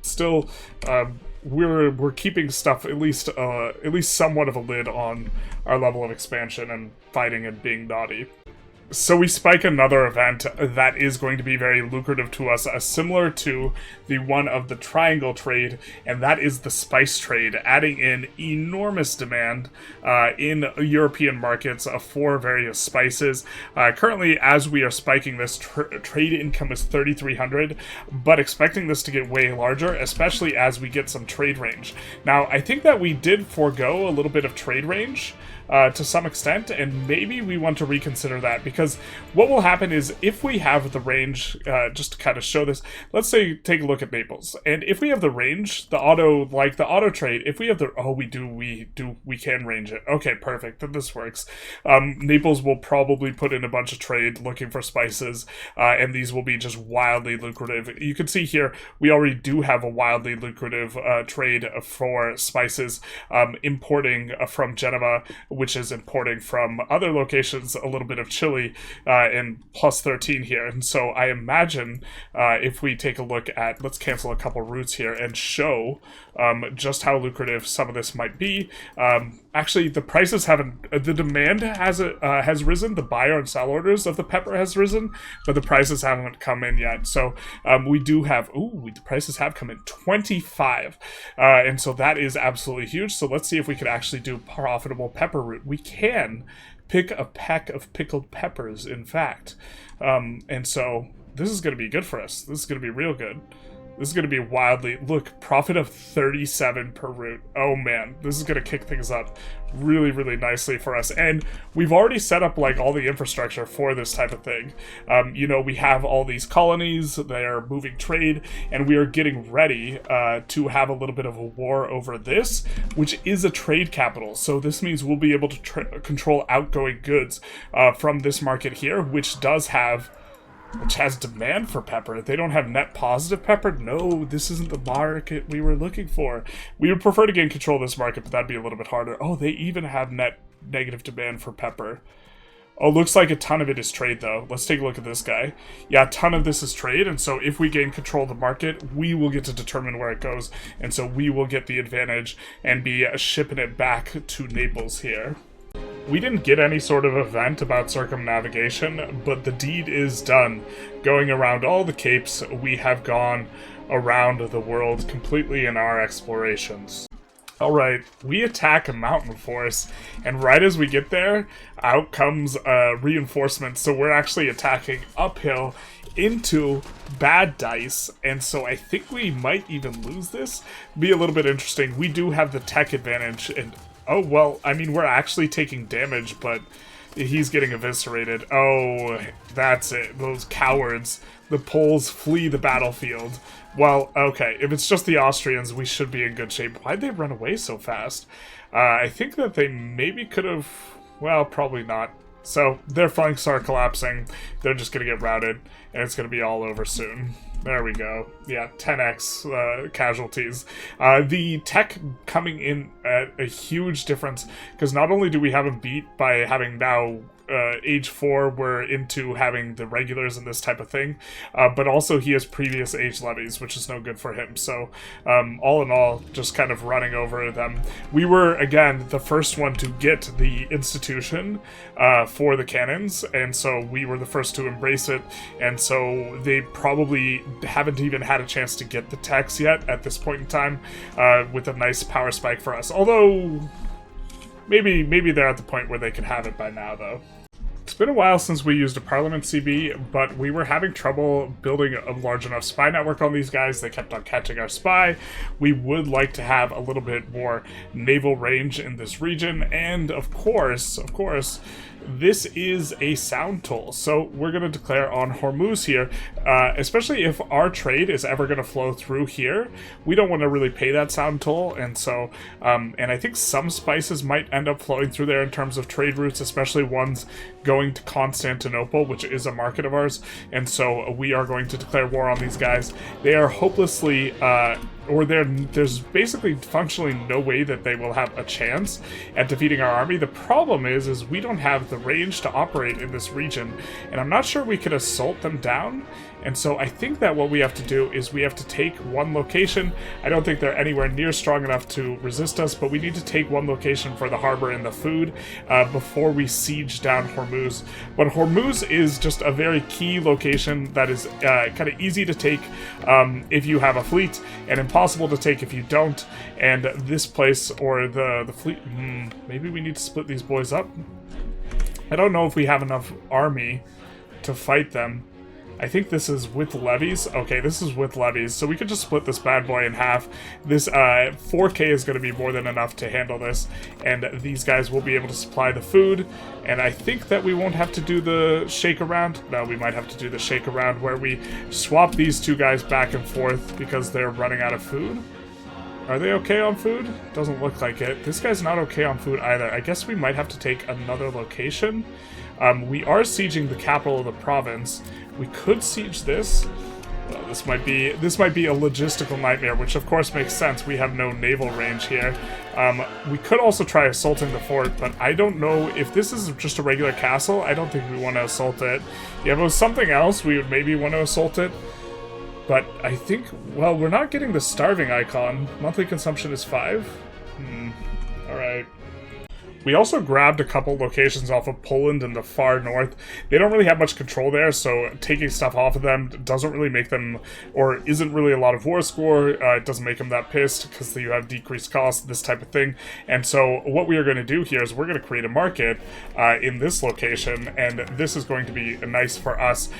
still, we're keeping stuff at least somewhat of a lid on our level of expansion and fighting and being naughty. So we spike another event that is going to be very lucrative to us, similar to the one of the triangle trade, and that is the spice trade, adding in enormous demand in European markets for various spices. Currently, as we are spiking this, trade income is 3,300, but expecting this to get way larger, especially as we get some trade range. Now, I think that we did forego a little bit of trade range to some extent, and maybe we want to reconsider that, because what will happen is if we have the range, just to kind of show this, let's say take a look at Naples, and if we have the range, the auto trade, if we have the, we can range it. Okay, perfect, then this works. Naples will probably put in a bunch of trade looking for spices, and these will be just wildly lucrative. You can see here, we already do have a wildly lucrative trade for spices, importing from Genova, which is importing from other locations a little bit of Chile, and plus 13 here. And so I imagine if we take a look at, let's cancel a couple routes here and show just how lucrative some of this might be. Actually, the prices haven't, the demand has risen, the buyer and sell orders of the pepper has risen, but the prices haven't come in yet. So we do have, the prices have come in 25, and so that is absolutely huge. So let's see if we could actually do profitable pepper route. We can pick a peck of pickled peppers, in fact, and so this is going to be good for us. This is going to be real good. This is going to be wildly, look, profit of 37 per route. Oh man, this is going to kick things up really, really nicely for us. And we've already set up like all the infrastructure for this type of thing. We have all these colonies, they're moving trade, and we are getting ready to have a little bit of a war over this, which is a trade capital. So this means we'll be able to control outgoing goods from this market here, which does have which has demand for pepper. They don't have net positive pepper? No, this isn't the market we were looking for. We would prefer to gain control of this market, but that'd be a little bit harder. Oh, they even have net negative demand for pepper. Oh, looks like a ton of it is trade, though. Let's take a look at this guy. Yeah, a ton of this is trade, and so if we gain control of the market, we will get to determine where it goes, and so we will get the advantage and be shipping it back to Naples here. We didn't get any sort of event about circumnavigation, but the deed is done. Going around all the capes, we have gone around the world completely in our explorations. Alright, we attack a mountain force, and right as we get there, out comes reinforcements, so we're actually attacking uphill into bad dice, and so I think we might even lose this. Be a little bit interesting. We do have the tech advantage, and oh, well, I mean, we're actually taking damage, but he's getting eviscerated. Oh, that's it. Those cowards. The Poles flee the battlefield. Well, okay, if it's just the Austrians, we should be in good shape. Why'd they run away so fast? I think that they maybe could have... Well, probably not. So, their flanks are collapsing. They're just going to get routed, and it's going to be all over soon. There we go. Yeah, 10x casualties. The tech coming in at a huge difference, because not only do we have him beat by having now age 4, we're into having the regulars and this type of thing, but also he has previous age levies, which is no good for him. So all in all, just kind of running over them. We were, again, the first one to get the institution for the cannons, and so we were the first to embrace it, and so they probably haven't even had a chance to get the techs yet at this point in time, with a nice power spike for us. Although, maybe they're at the point where they can have it by now, though. It's been a while since we used a Parliament CB, but we were having trouble building a large enough spy network on these guys. They kept on catching our spy. We would like to have a little bit more naval range in this region, and of course, this is a sound toll, so we're going to declare on Hormuz here, especially if our trade is ever going to flow through here. We don't want to really pay that sound toll, and so, and I think some spices might end up flowing through there in terms of trade routes, especially ones going to Constantinople, which is a market of ours, and so we are going to declare war on these guys. They are hopelessly, or there's basically functionally no way that they will have a chance at defeating our army. The problem is we don't have the range to operate in this region, and I'm not sure we could assault them down. And so I think that what we have to do is we have to take one location. I don't think they're anywhere near strong enough to resist us, but we need to take one location for the harbor and the food before we siege down Hormuz. But Hormuz is just a very key location that is kind of easy to take if you have a fleet, and impossible to take if you don't. And this place, or the fleet, maybe we need to split these boys up. I don't know if we have enough army to fight them. I think this is with levies. Okay, this is with levies, so we could just split this bad boy in half. This 4K is going to be more than enough to handle this, and these guys will be able to supply the food, and I think that we won't have to do the shake around. No, we might have to do the shake around where we swap these two guys back and forth because they're running out of food. Are they okay on food? Doesn't look like it. This guy's not okay on food either. I guess we might have to take another location. We are sieging the capital of the province. We could siege this. Well, this might be a logistical nightmare, which of course makes sense. We have no naval range here. We could also try assaulting the fort, but I don't know if this is just a regular castle. I don't think we want to assault it. Yeah, if it was something else, we would maybe want to assault it. But I think, well, we're not getting the starving icon. Monthly consumption is 5. Alright. We also grabbed a couple locations off of Poland in the far north. They don't really have much control there, so taking stuff off of them doesn't really make them, or isn't really a lot of war score. It doesn't make them that pissed because you have decreased costs, this type of thing. And so what we are going to do here is we're going to create a market in this location, and this is going to be nice for us.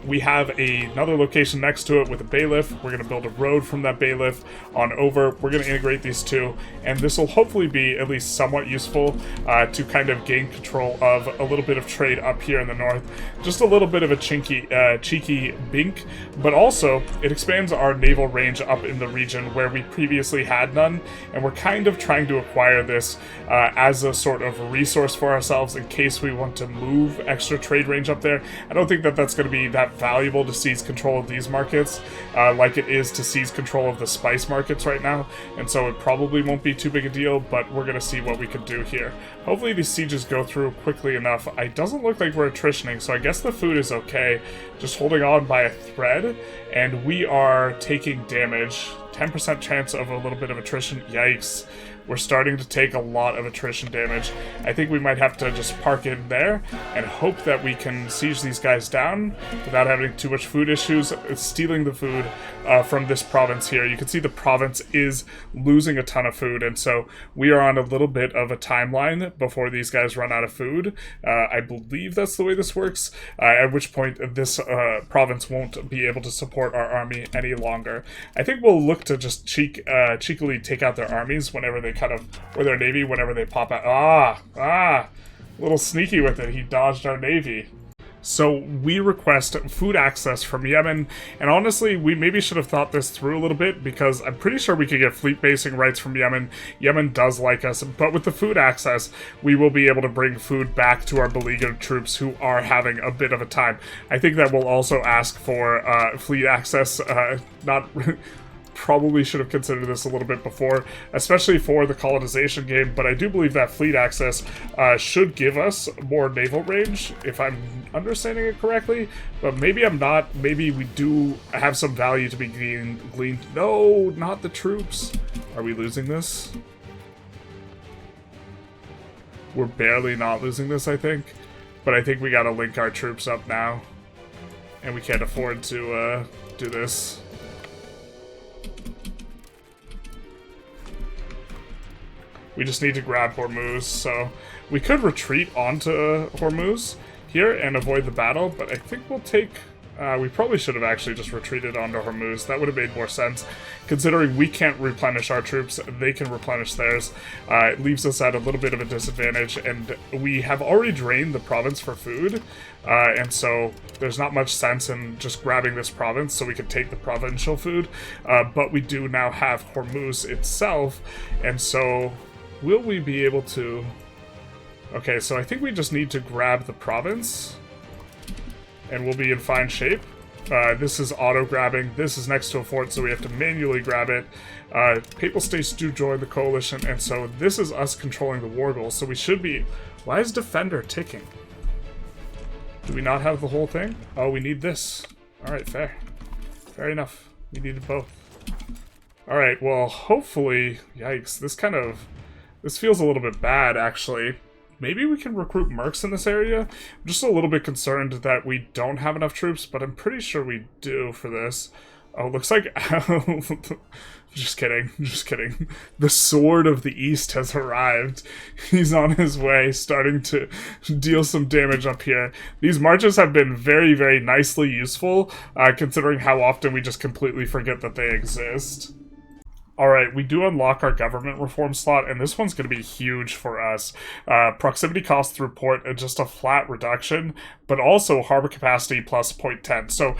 We have another location next to it with a bailiff. We're going to build a road from that bailiff on over. We're going to integrate these two, and this will hopefully be at least somewhat useful. to kind of gain control of a little bit of trade up here in the north. Just a little bit of a cheeky bink, but also it expands our naval range up in the region where we previously had none, and we're kind of trying to acquire this as a sort of resource for ourselves in case we want to move extra trade range up there. I don't think that that's going to be that valuable to seize control of these markets like it is to seize control of the spice markets right now, and so it probably won't be too big a deal, but we're going to see what we can do here. Hopefully these sieges go through quickly enough. It doesn't look like we're attritioning, so I guess the food is okay. Just holding on by a thread, and we are taking damage. 10% chance of a little bit of attrition. Yikes. We're starting to take a lot of attrition damage. I think we might have to just park in there and hope that we can siege these guys down without having too much food issues. It's stealing the food from this province here. You can see the province is losing a ton of food, and so we are on a little bit of a timeline before these guys run out of food. I believe that's the way this works, at which point this province won't be able to support our army any longer. I think we'll look to just cheekily take out their armies whenever they or their navy whenever they pop out. A little sneaky with it. He dodged our navy. So we request food access from Yemen, and honestly, we maybe should have thought this through a little bit, because I'm pretty sure we could get fleet basing rights from Yemen. Yemen does like us, but with the food access, we will be able to bring food back to our beleaguered troops who are having a bit of a time. I think that we'll also ask for fleet access, probably should have considered this a little bit before, especially for the colonization game, but I do believe that fleet access should give us more naval range, if I'm understanding it correctly, but maybe I'm not. Maybe we do have some value to be gleaned. No, not the troops. Are we losing this? We're barely not losing this, I think, but I think we gotta link our troops up now, and we can't afford to do this. We just need to grab Hormuz, so we could retreat onto Hormuz here and avoid the battle, but I think we'll take... we probably should have actually just retreated onto Hormuz. That would have made more sense, considering we can't replenish our troops, they can replenish theirs. It leaves us at a little bit of a disadvantage, and we have already drained the province for food, and so there's not much sense in just grabbing this province so we can take the provincial food, but we do now have Hormuz itself, and so... will we be able to... Okay, so I think we just need to grab the province, and we'll be in fine shape. This is auto-grabbing. This is next to a fort, so we have to manually grab it. Papal states do join the coalition, and so this is us controlling the war goal, so we should be... Why is Defender ticking? Do we not have the whole thing? Oh, we need this. Alright, fair. Fair enough. We needed both. Alright, well, hopefully... Yikes, this feels a little bit bad, actually. Maybe we can recruit mercs in this area? I'm just a little bit concerned that we don't have enough troops, but I'm pretty sure we do for this. Oh, looks like... Just kidding, just kidding. The Sword of the East has arrived. He's on his way, starting to deal some damage up here. These marches have been very, very nicely useful, considering how often we just completely forget that they exist. Alright, we do unlock our government reform slot, and this one's going to be huge for us. Proximity cost through port, just a flat reduction, but also harbor capacity plus 0.10. So,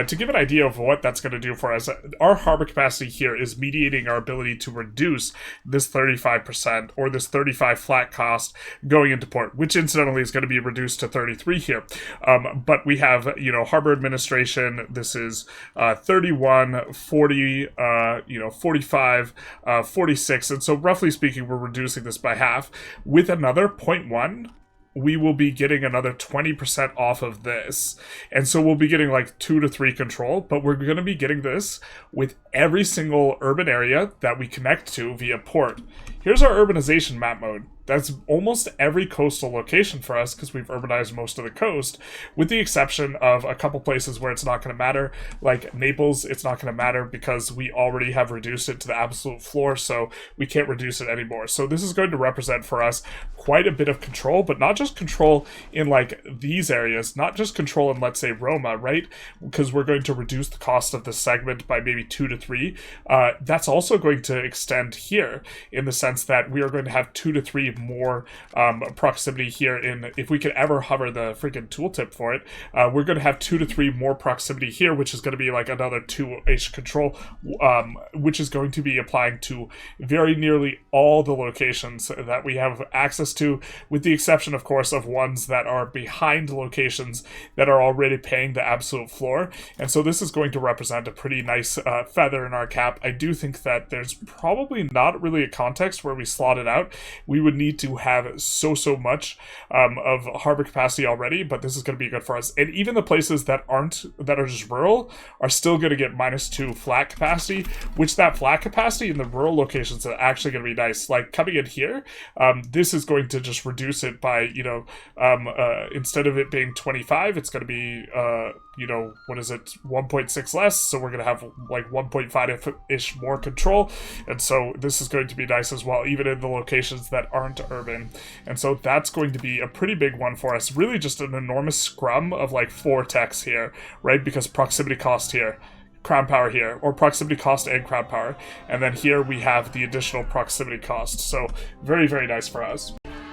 to give an idea of what that's going to do for us, our harbor capacity here is mediating our ability to reduce this 35%, or this 35 flat cost going into port, which incidentally is going to be reduced to 33 here. But we have, harbor administration, this is 31, 40, 45, 46, and so roughly speaking, we're reducing this by half. With another 0.1, we will be getting another 20% off of this. And so we'll be getting like 2 to 3 control, but we're going to be getting this with every single urban area that we connect to via port. Here's our urbanization map mode. That's almost every coastal location for us because we've urbanized most of the coast, with the exception of a couple places where it's not going to matter. Like Naples, it's not going to matter because we already have reduced it to the absolute floor, so we can't reduce it anymore. So this is going to represent for us quite a bit of control, but not just control in like these areas, not just control in, let's say, Roma, right? Because we're going to reduce the cost of this segment by maybe 2 to 3. That's also going to extend here in the sense represents that we are going to have 2 to 3 more proximity here in, if we could ever hover the freaking tooltip for it, we're going to have 2 to 3 more proximity here, which is going to be like another 2-ish control, which is going to be applying to very nearly all the locations that we have access to, with the exception, of course, of ones that are behind locations that are already paying the absolute floor. And so this is going to represent a pretty nice feather in our cap. I do think that there's probably not really a context where we slot it out. We would need to have so much of harbor capacity already, but this is going to be good for us. And even the places that are just rural are still going to get -2 flat capacity, which that flat capacity in the rural locations are actually going to be nice. Like coming in here, this is going to just reduce it by, you know, instead of it being 25, it's going to be, you know, what is it, 1.6 less, so we're going to have like 1.5-ish more control, and so this is going to be nice as well, even in the locations that aren't urban. And so that's going to be a pretty big one for us, really just an enormous scrum of like 4 techs here, right, because proximity cost here, crown power here, or proximity cost and crown power, and then here we have the additional proximity cost, so very, very nice for us.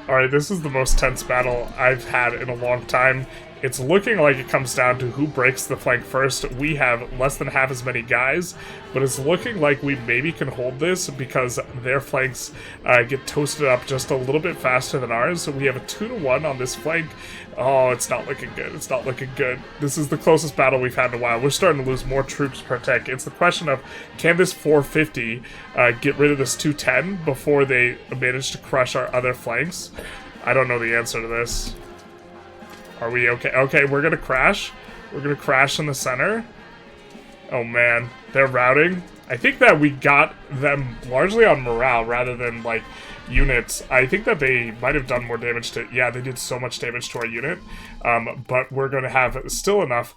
Alright, this is the most tense battle I've had in a long time. It's looking like it comes down to who breaks the flank first. We have less than half as many guys, but it's looking like we maybe can hold this because their flanks get toasted up just a little bit faster than ours. So we have a 2-to-1 on this flank. Oh, it's not looking good. It's not looking good. This is the closest battle we've had in a while. We're starting to lose more troops per tech. It's the question of, can this 450 get rid of this 210 before they manage to crush our other flanks? I don't know the answer to this. Are we okay? Okay, we're gonna crash. We're gonna crash in the center. Oh man, they're routing. I think that we got them largely on morale rather than, like, units. I think that they might have done more damage to... Yeah, they did so much damage to our unit. But we're going to have still enough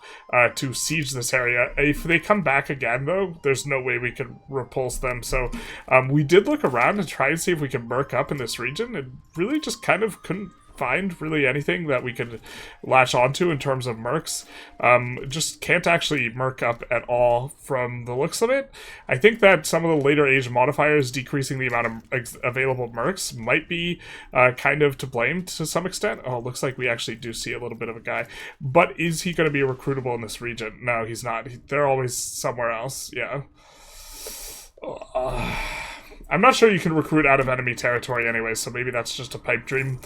to siege this area. If they come back again, though, there's no way we could repulse them. So we did look around and try and see if we could merc up in this region, and really just kind of couldn't find really anything that we could latch onto in terms of mercs. Just can't actually merc up at all from the looks of it. I think that some of the later age modifiers decreasing the amount of available mercs might be kind of to blame to some extent. Oh, it looks like we actually do see a little bit of a guy. But is he going to be recruitable in this region? No, he's not. They're always somewhere else. Yeah. I'm not sure you can recruit out of enemy territory anyway, so maybe that's just a pipe dream.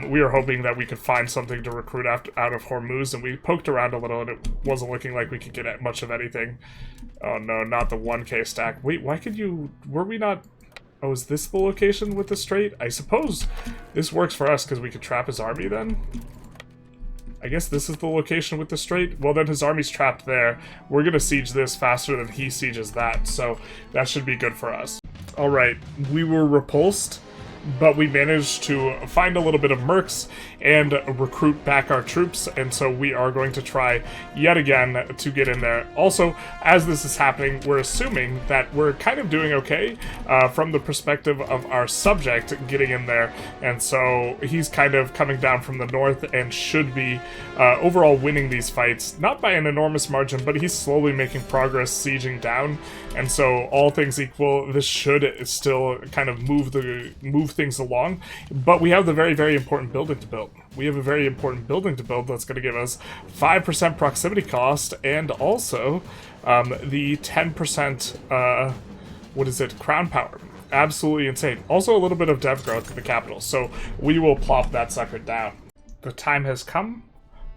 We were hoping that we could find something to recruit out of Hormuz, and we poked around a little, and it wasn't looking like we could get at much of anything. Oh no, not the 1K stack. Wait, why could you... Were we not... Oh, is this the location with the strait? I suppose this works for us because we could trap his army then? I guess this is the location with the strait? Well, then his army's trapped there. We're gonna siege this faster than he sieges that, so that should be good for us. Alright, we were repulsed, but we managed to find a little bit of mercs and recruit back our troops, and so we are going to try yet again to get in there. Also, as this is happening, we're assuming that we're kind of doing okay from the perspective of our subject getting in there, and so he's kind of coming down from the north and should be overall winning these fights, not by an enormous margin, but he's slowly making progress sieging down, and so all things equal, this should still kind of move things along. But we have the very, very important building to build. We have a very important building to build that's going to give us 5% proximity cost and also the 10%, what is it, crown power. Absolutely insane. Also a little bit of dev growth in the capital, so we will plop that sucker down. The time has come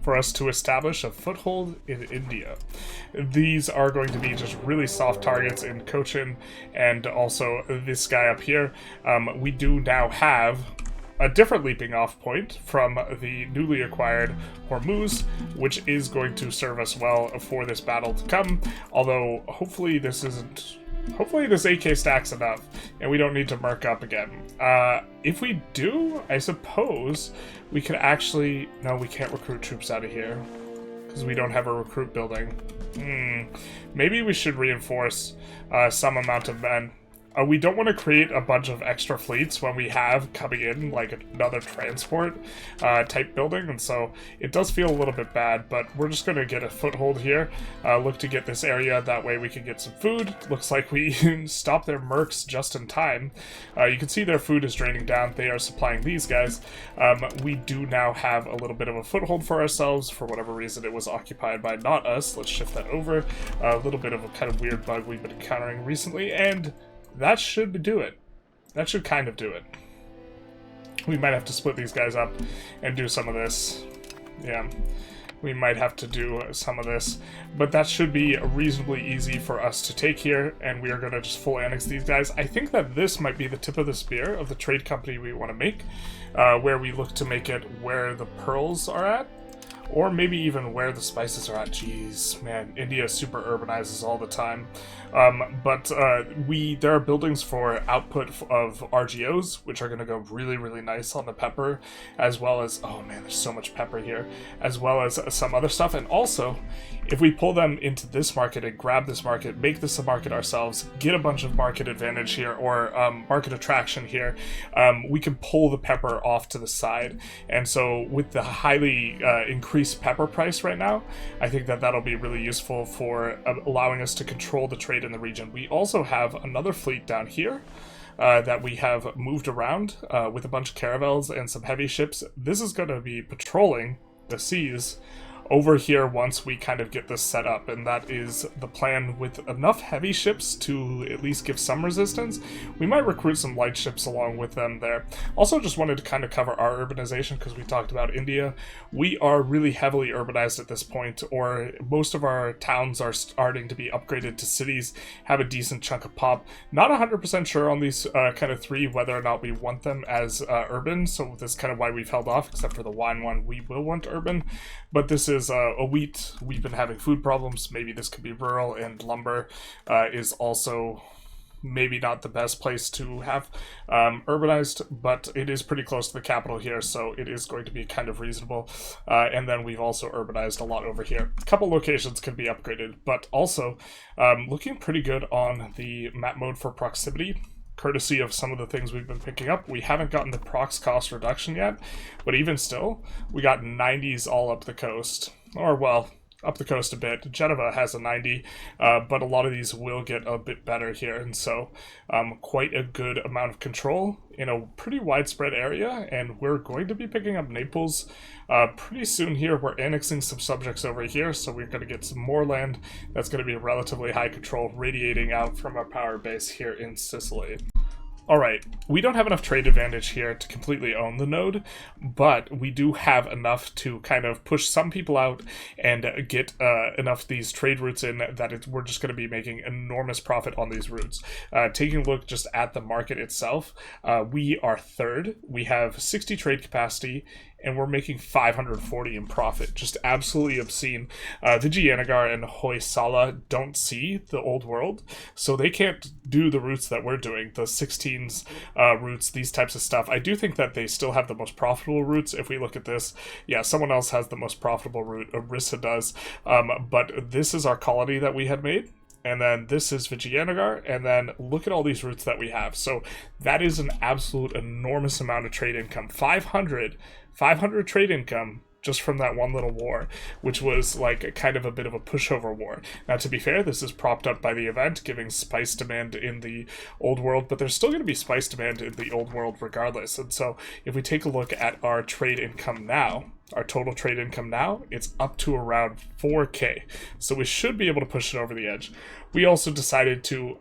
for us to establish a foothold in India. These are going to be just really soft targets in Cochin and also this guy up here. We do now have a different leaping off point from the newly acquired Hormuz, which is going to serve us well for this battle to come, although hopefully this isn't... Hopefully this AK stacks enough, and we don't need to merc up again. If we do, I suppose we could actually... No, we can't recruit troops out of here, because we don't have a recruit building. Maybe we should reinforce some amount of men. We don't want to create a bunch of extra fleets when we have coming in like another transport type building, and so it does feel a little bit bad, but we're just going to get a foothold here, look to get this area, that way we can get some food. Looks like we stopped their mercs just in time. You can see their food is draining down, they are supplying these guys. We do now have a little bit of a foothold for ourselves. For whatever reason it was occupied by not us. Let's shift that over. A little bit of a kind of weird bug we've been encountering recently, and that should do it. That should kind of do it. We might have to split these guys up and do some of this. Yeah, we might have to do some of this, but that should be reasonably easy for us to take here, and we are going to just full annex these guys. I think that this might be the tip of the spear of the trade company we want to make, where we look to make it where the pearls are at, or maybe even where the spices are at. Jeez, man, India super urbanizes all the time. There are buildings for output of RGOs, which are going to go really, really nice on the pepper, as well as, oh man, there's so much pepper here, as well as some other stuff. And also, if we pull them into this market and grab this market, make this a market ourselves, get a bunch of market advantage here, or market attraction here, we can pull the pepper off to the side. And so with the highly increased pepper price right now, I think that that'll be really useful for allowing us to control the trade in the region. We also have another fleet down here that we have moved around with a bunch of caravels and some heavy ships. This is going to be patrolling the seas over here once we kind of get this set up, and that is the plan. With enough heavy ships to at least give some resistance, we might recruit some light ships along with them there. Also just wanted to kind of cover our urbanization, because we talked about India. We are really heavily urbanized at this point, or most of our towns are starting to be upgraded to cities, have a decent chunk of pop. Not 100% sure on these kind of three whether or not we want them as urban, so that's kind of why we've held off, except for the wine one we will want urban. But this is a wheat. We've been having food problems. Maybe this could be rural, and lumber is also maybe not the best place to have urbanized, but it is pretty close to the capital here, so it is going to be kind of reasonable. And then we've also urbanized a lot over here. A couple locations can be upgraded, but also looking pretty good on the map mode for proximity, courtesy of some of the things we've been picking up. We haven't gotten the prox cost reduction yet, but even still, we got 90s all up the coast. Or, well, up the coast a bit. Geneva has a 90, but a lot of these will get a bit better here, and so quite a good amount of control in a pretty widespread area, and we're going to be picking up Naples pretty soon here. We're annexing some subjects over here, so we're going to get some more land that's going to be relatively high control radiating out from our power base here in Sicily. Alright, we don't have enough trade advantage here to completely own the node, but we do have enough to kind of push some people out and get enough of these trade routes in that we're just going to be making enormous profit on these routes. Taking a look just at the market itself, we are third. We have 60 trade capacity, and we're making 540 in profit. Just absolutely obscene. Vijayanagara and Hoysala don't see the old world, so they can't do the routes that we're doing, the 16s routes, these types of stuff. I do think that they still have the most profitable routes. If we look at this, yeah, someone else has the most profitable route, Orissa does, but this is our colony that we had made. And then this is Vijayanagar, and then look at all these routes that we have. So that is an absolute enormous amount of trade income. 500 trade income just from that one little war, which was like a kind of a bit of a pushover war. Now, to be fair, this is propped up by the event, giving spice demand in the old world, but there's still going to be spice demand in the old world regardless. And so if we take a look at our trade income now, our total trade income now, it's up to around 4K. So we should be able to push it over the edge. We also decided to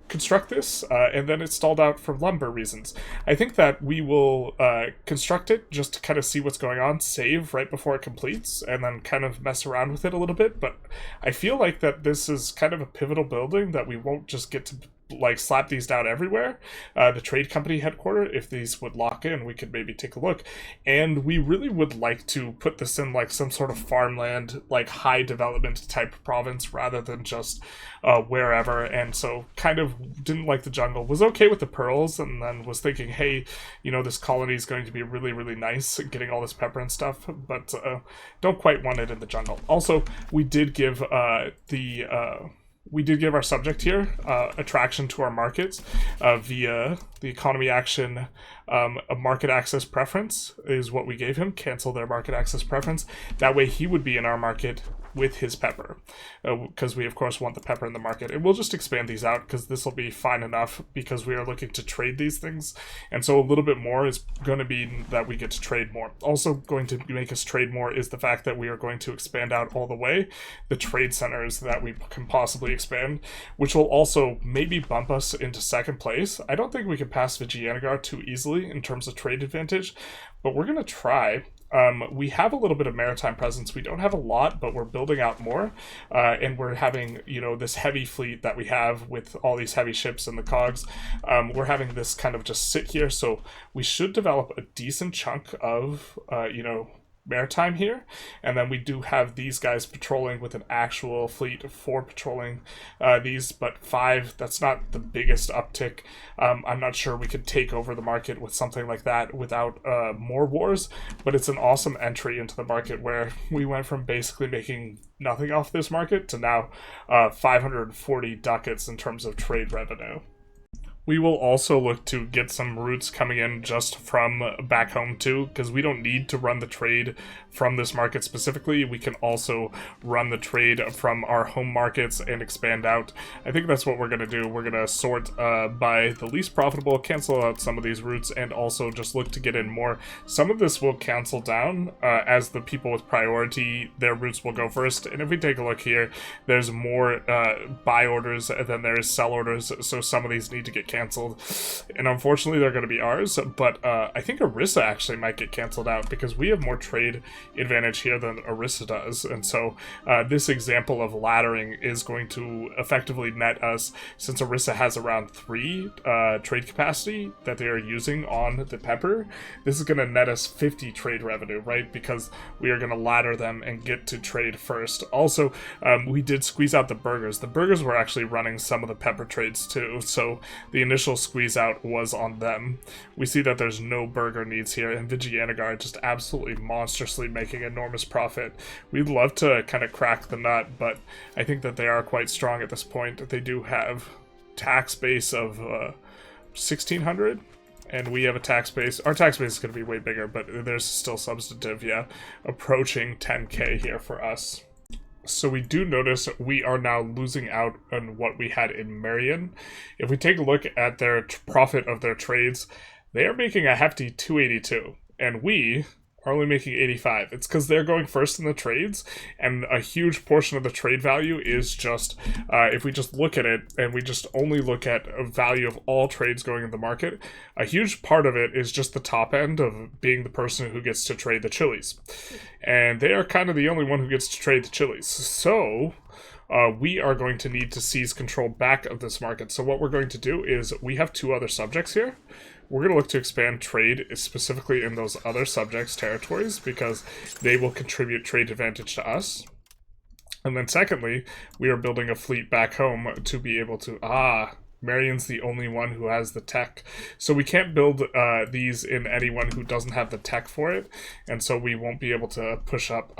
construct this, and then it stalled out for lumber reasons. I think that we will construct it just to kind of see what's going on, save right before it completes, and then kind of mess around with it a little bit. But I feel like that this is kind of a pivotal building that we won't just get to like slap these down everywhere. The trade company headquarters, if these would lock in, we could maybe take a look. And we really would like to put this in like some sort of farmland, like high development type province rather than just wherever. And so kind of didn't like the jungle, was okay with the pearls, and then was thinking, hey, you know, this colony is going to be really, really nice getting all this pepper and stuff, but don't quite want it in the jungle. Also, we did give we did give our subject here attraction to our markets via the economy action. A market access preference is what we gave him. Cancel their market access preference. That way he would be in our market with his pepper, because we of course want the pepper in the market. And we'll just expand these out because this will be fine enough, because we are looking to trade these things, and so a little bit more is going to be that we get to trade more. Also going to make us trade more is the fact that we are going to expand out all the way the trade centers that we can possibly expand, which will also maybe bump us into second place. I don't think we can pass Vijayanagara too easily in terms of trade advantage, but we're going to try. We have a little bit of maritime presence. We don't have a lot, but we're building out more, and we're having, this heavy fleet that we have with all these heavy ships and the cogs. We're having this kind of just sit here, so we should develop a decent chunk of, maritime here, and then we do have these guys patrolling with an actual fleet of 4 patrolling these, but 5, that's not the biggest uptick. I'm not sure we could take over the market with something like that without more wars, but it's an awesome entry into the market where we went from basically making nothing off this market to now 540 ducats in terms of trade revenue. We will also look to get some routes coming in just from back home too, because we don't need to run the trade from this market specifically. We can also run the trade from our home markets and expand out. I think that's what we're going to do. We're going to sort by the least profitable, cancel out some of these routes, and also just look to get in more. Some of this will cancel down as the people with priority, their routes will go first. And if we take a look here, there's more buy orders than there is sell orders, so some of these need to get canceled, and unfortunately they're going to be ours. But I think Orissa actually might get canceled out because we have more trade advantage here than Orissa does, and so this example of laddering is going to effectively net us, since Orissa has around 3 trade capacity that they are using on the pepper. This is going to net us 50 trade revenue, right? Because we are going to ladder them and get to trade first. Also, we did squeeze out the burgers. The burgers were actually running some of the pepper trades too, so the initial squeeze out was on them. We see that there's no burger needs here, and Vijayanagara just absolutely monstrously making enormous profit. We'd love to kind of crack the nut, but I think that they are quite strong at this point. They do have tax base of 1,600, and we have a tax base. Our tax base is going to be way bigger, but there's still substantive, approaching 10k here for us. So we do notice we are now losing out on what we had in Marion. If we take a look at their profit of their trades, they are making a hefty 282, and we are only making 85. It's because they're going first in the trades, and a huge portion of the trade value is just, if we just look at it, and we just only look at a value of all trades going in the market, a huge part of it is just the top end of being the person who gets to trade the chilies. And they are kind of the only one who gets to trade the chilies. So we are going to need to seize control back of this market. So what we're going to do is, we have 2 other subjects here. We're going to look to expand trade specifically in those other subjects' territories, because they will contribute trade advantage to us. And then secondly, we are building a fleet back home to be able to... Marion's the only one who has the tech, so we can't build these in anyone who doesn't have the tech for it, and so we won't be able to push up.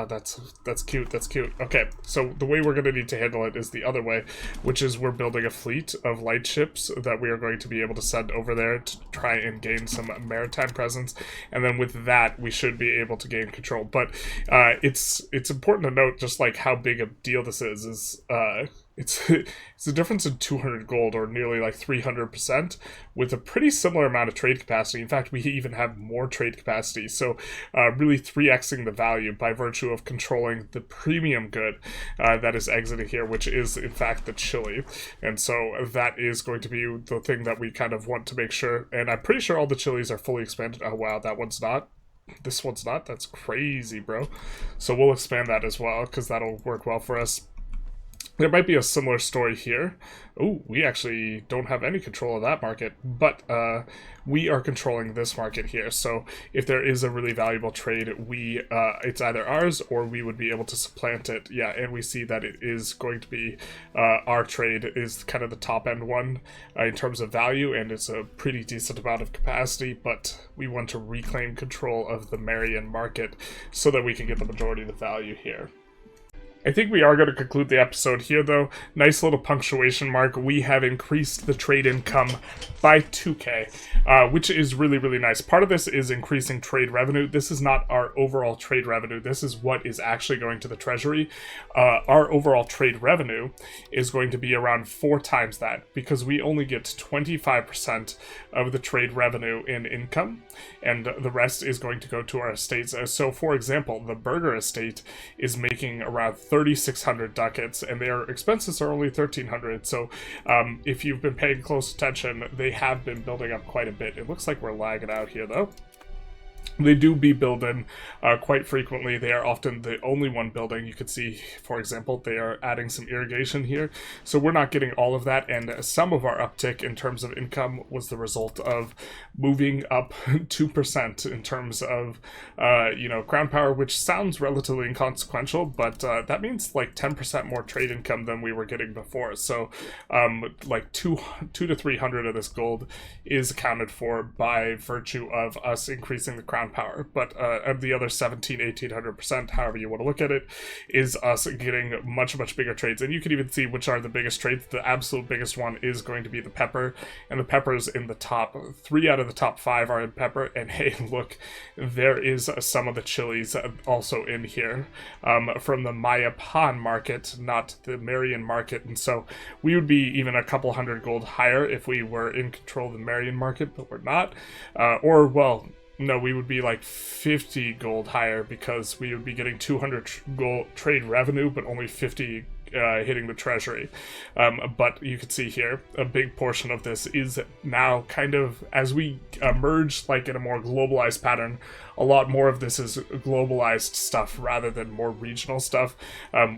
That's cute, that's cute. Okay, so the way we're going to need to handle it is the other way, which is we're building a fleet of light ships that we are going to be able to send over there to try and gain some maritime presence, and then with that we should be able to gain control. But it's important to note just like how big a deal this is it's a difference in 200 gold, or nearly like 300%, with a pretty similar amount of trade capacity. In fact, we even have more trade capacity, so really 3xing the value by virtue of controlling the premium good that is exiting here, which is in fact the chili. And so that is going to be the thing that we kind of want to make sure, and I'm pretty sure all the chilies are fully expanded. Oh wow, that one's not. This one's not. That's crazy, bro. So we'll expand that as well, because that'll work well for us. There might be a similar story here. Oh, we actually don't have any control of that market, but we are controlling this market here. So if there is a really valuable trade, it's either ours or we would be able to supplant it. Yeah, and we see that it is going to be our trade is kind of the top end one in terms of value, and it's a pretty decent amount of capacity, but we want to reclaim control of the Marion market so that we can get the majority of the value here. I think we are going to conclude the episode here, though. Nice little punctuation mark. We have increased the trade income by 2K, which is really, really nice. Part of this is increasing trade revenue. This is not our overall trade revenue. This is what is actually going to the treasury. Our overall trade revenue is going to be around 4 times that, because we only get 25% of the trade revenue in income, and the rest is going to go to our estates. So, for example, the Burger estate is making around 3,600 ducats, and their expenses are only 1,300. So, if you've been paying close attention, they have been building up quite a bit. It looks like we're lagging out here, though. They do be building quite frequently. They are often the only one building. You can see, for example, they are adding some irrigation here. So we're not getting all of that, and some of our uptick in terms of income was the result of moving up 2% in terms of, crown power, which sounds relatively inconsequential, but that means like 10% more trade income than we were getting before. So like 200 to 300 of this gold is accounted for by virtue of us increasing the crown power, but of the other 1800%, however you want to look at it, is us getting much bigger trades. And you can even see which are the biggest trades. The absolute biggest one is going to be the pepper, and the pepper's in the top 3 out of the top 5 are in pepper. And hey, look, there is some of the chilies also in here from the Mayapan market, not the Marian market. And so we would be even a couple hundred gold higher if we were in control of the Marian market, but we're not. No, we would be like 50 gold higher, because we would be getting 200 gold trade revenue, but only 50 hitting the treasury. But you can see here, a big portion of this is now kind of, as we emerge like in a more globalized pattern, a lot more of this is globalized stuff rather than more regional stuff.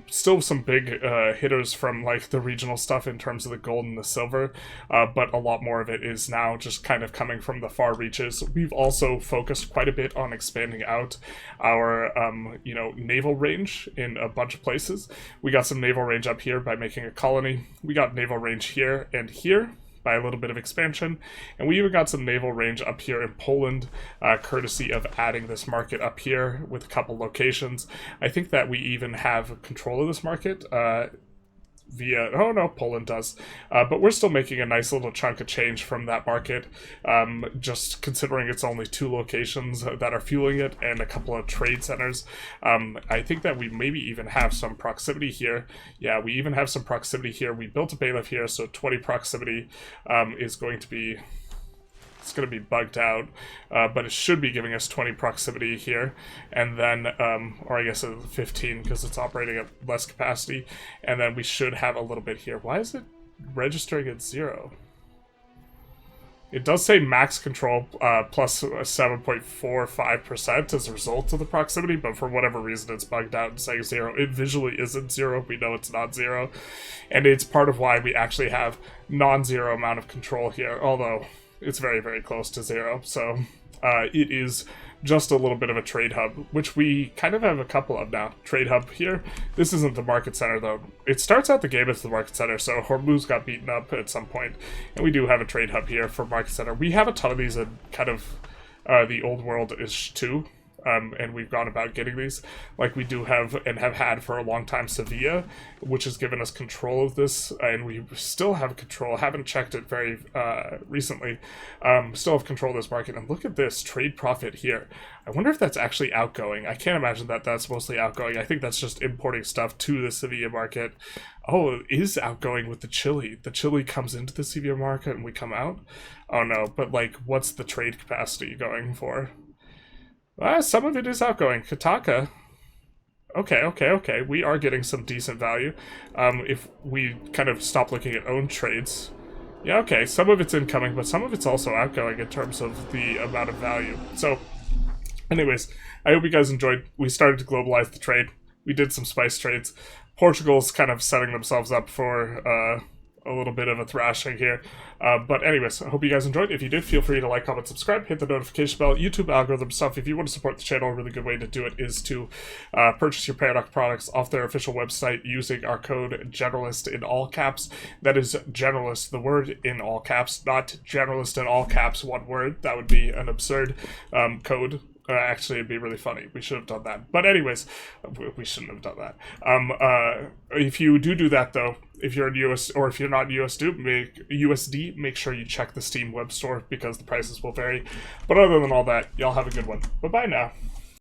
Still some big hitters from like the regional stuff in terms of the gold and the silver, but a lot more of it is now just kind of coming from the far reaches. We've also focused quite a bit on expanding out our naval range in a bunch of places. We got some naval range up here by making a colony. We got naval range here and here by a little bit of expansion, and we even got some naval range up here in Poland, courtesy of adding this market up here with a couple locations. I think that we even have control of this market via, oh no, Poland does, but we're still making a nice little chunk of change from that market, just considering it's only 2 locations that are fueling it and a couple of trade centers. I think that we maybe even have some proximity here. Yeah, we even have some proximity here. We built a bailiff here, so 20 proximity is going to be, it's going to be bugged out, but it should be giving us 20 proximity here, and then, or I guess 15 because it's operating at less capacity, and then we should have a little bit here. Why is it registering at 0? It does say max control plus 7.45% as a result of the proximity, but for whatever reason it's bugged out and saying 0. It visually isn't 0. We know it's not 0, and it's part of why we actually have non-zero amount of control here, although it's very, very close to 0, so it is just a little bit of a trade hub, which we kind of have a couple of now. Trade hub here. This isn't the market center, though. It starts out the game as the market center, so Hormuz got beaten up at some point, and we do have a trade hub here for market center. We have a ton of these in kind of the old world-ish too. And we've gone about getting these, like we do have and have had for a long time Sevilla, which has given us control of this, and we still have control. Haven't checked it very recently. Still have control of this market, and look at this trade profit here. I wonder if that's actually outgoing. I can't imagine that that's mostly outgoing. I think that's just importing stuff to the Sevilla market. Oh, it is outgoing with the Chile. The Chile comes into the Sevilla market and we come out? Oh no, but like, what's the trade capacity going for? Some of it is outgoing. Kataka. Okay. We are getting some decent value. If we kind of stop looking at own trades. Yeah, okay. Some of it's incoming, but some of it's also outgoing in terms of the amount of value. So, anyways, I hope you guys enjoyed. We started to globalize the trade. We did some spice trades. Portugal's kind of setting themselves up for a little bit of a thrashing here. But anyways, I hope you guys enjoyed. If you did, feel free to like, comment, subscribe, hit the notification bell, YouTube algorithm stuff. If you want to support the channel, a really good way to do it is to purchase your Paradox products off their official website using our code Generalist in all caps. That is Generalist, the word in all caps, not Generalist in all caps, one word. That would be an absurd code. Actually, it'd be really funny. We should have done that. But anyways, we shouldn't have done that. If you do that, though, if you're in US, or if you're not in USD, make sure you check the Steam web store, because the prices will vary. But other than all that, y'all have a good one. Bye-bye now.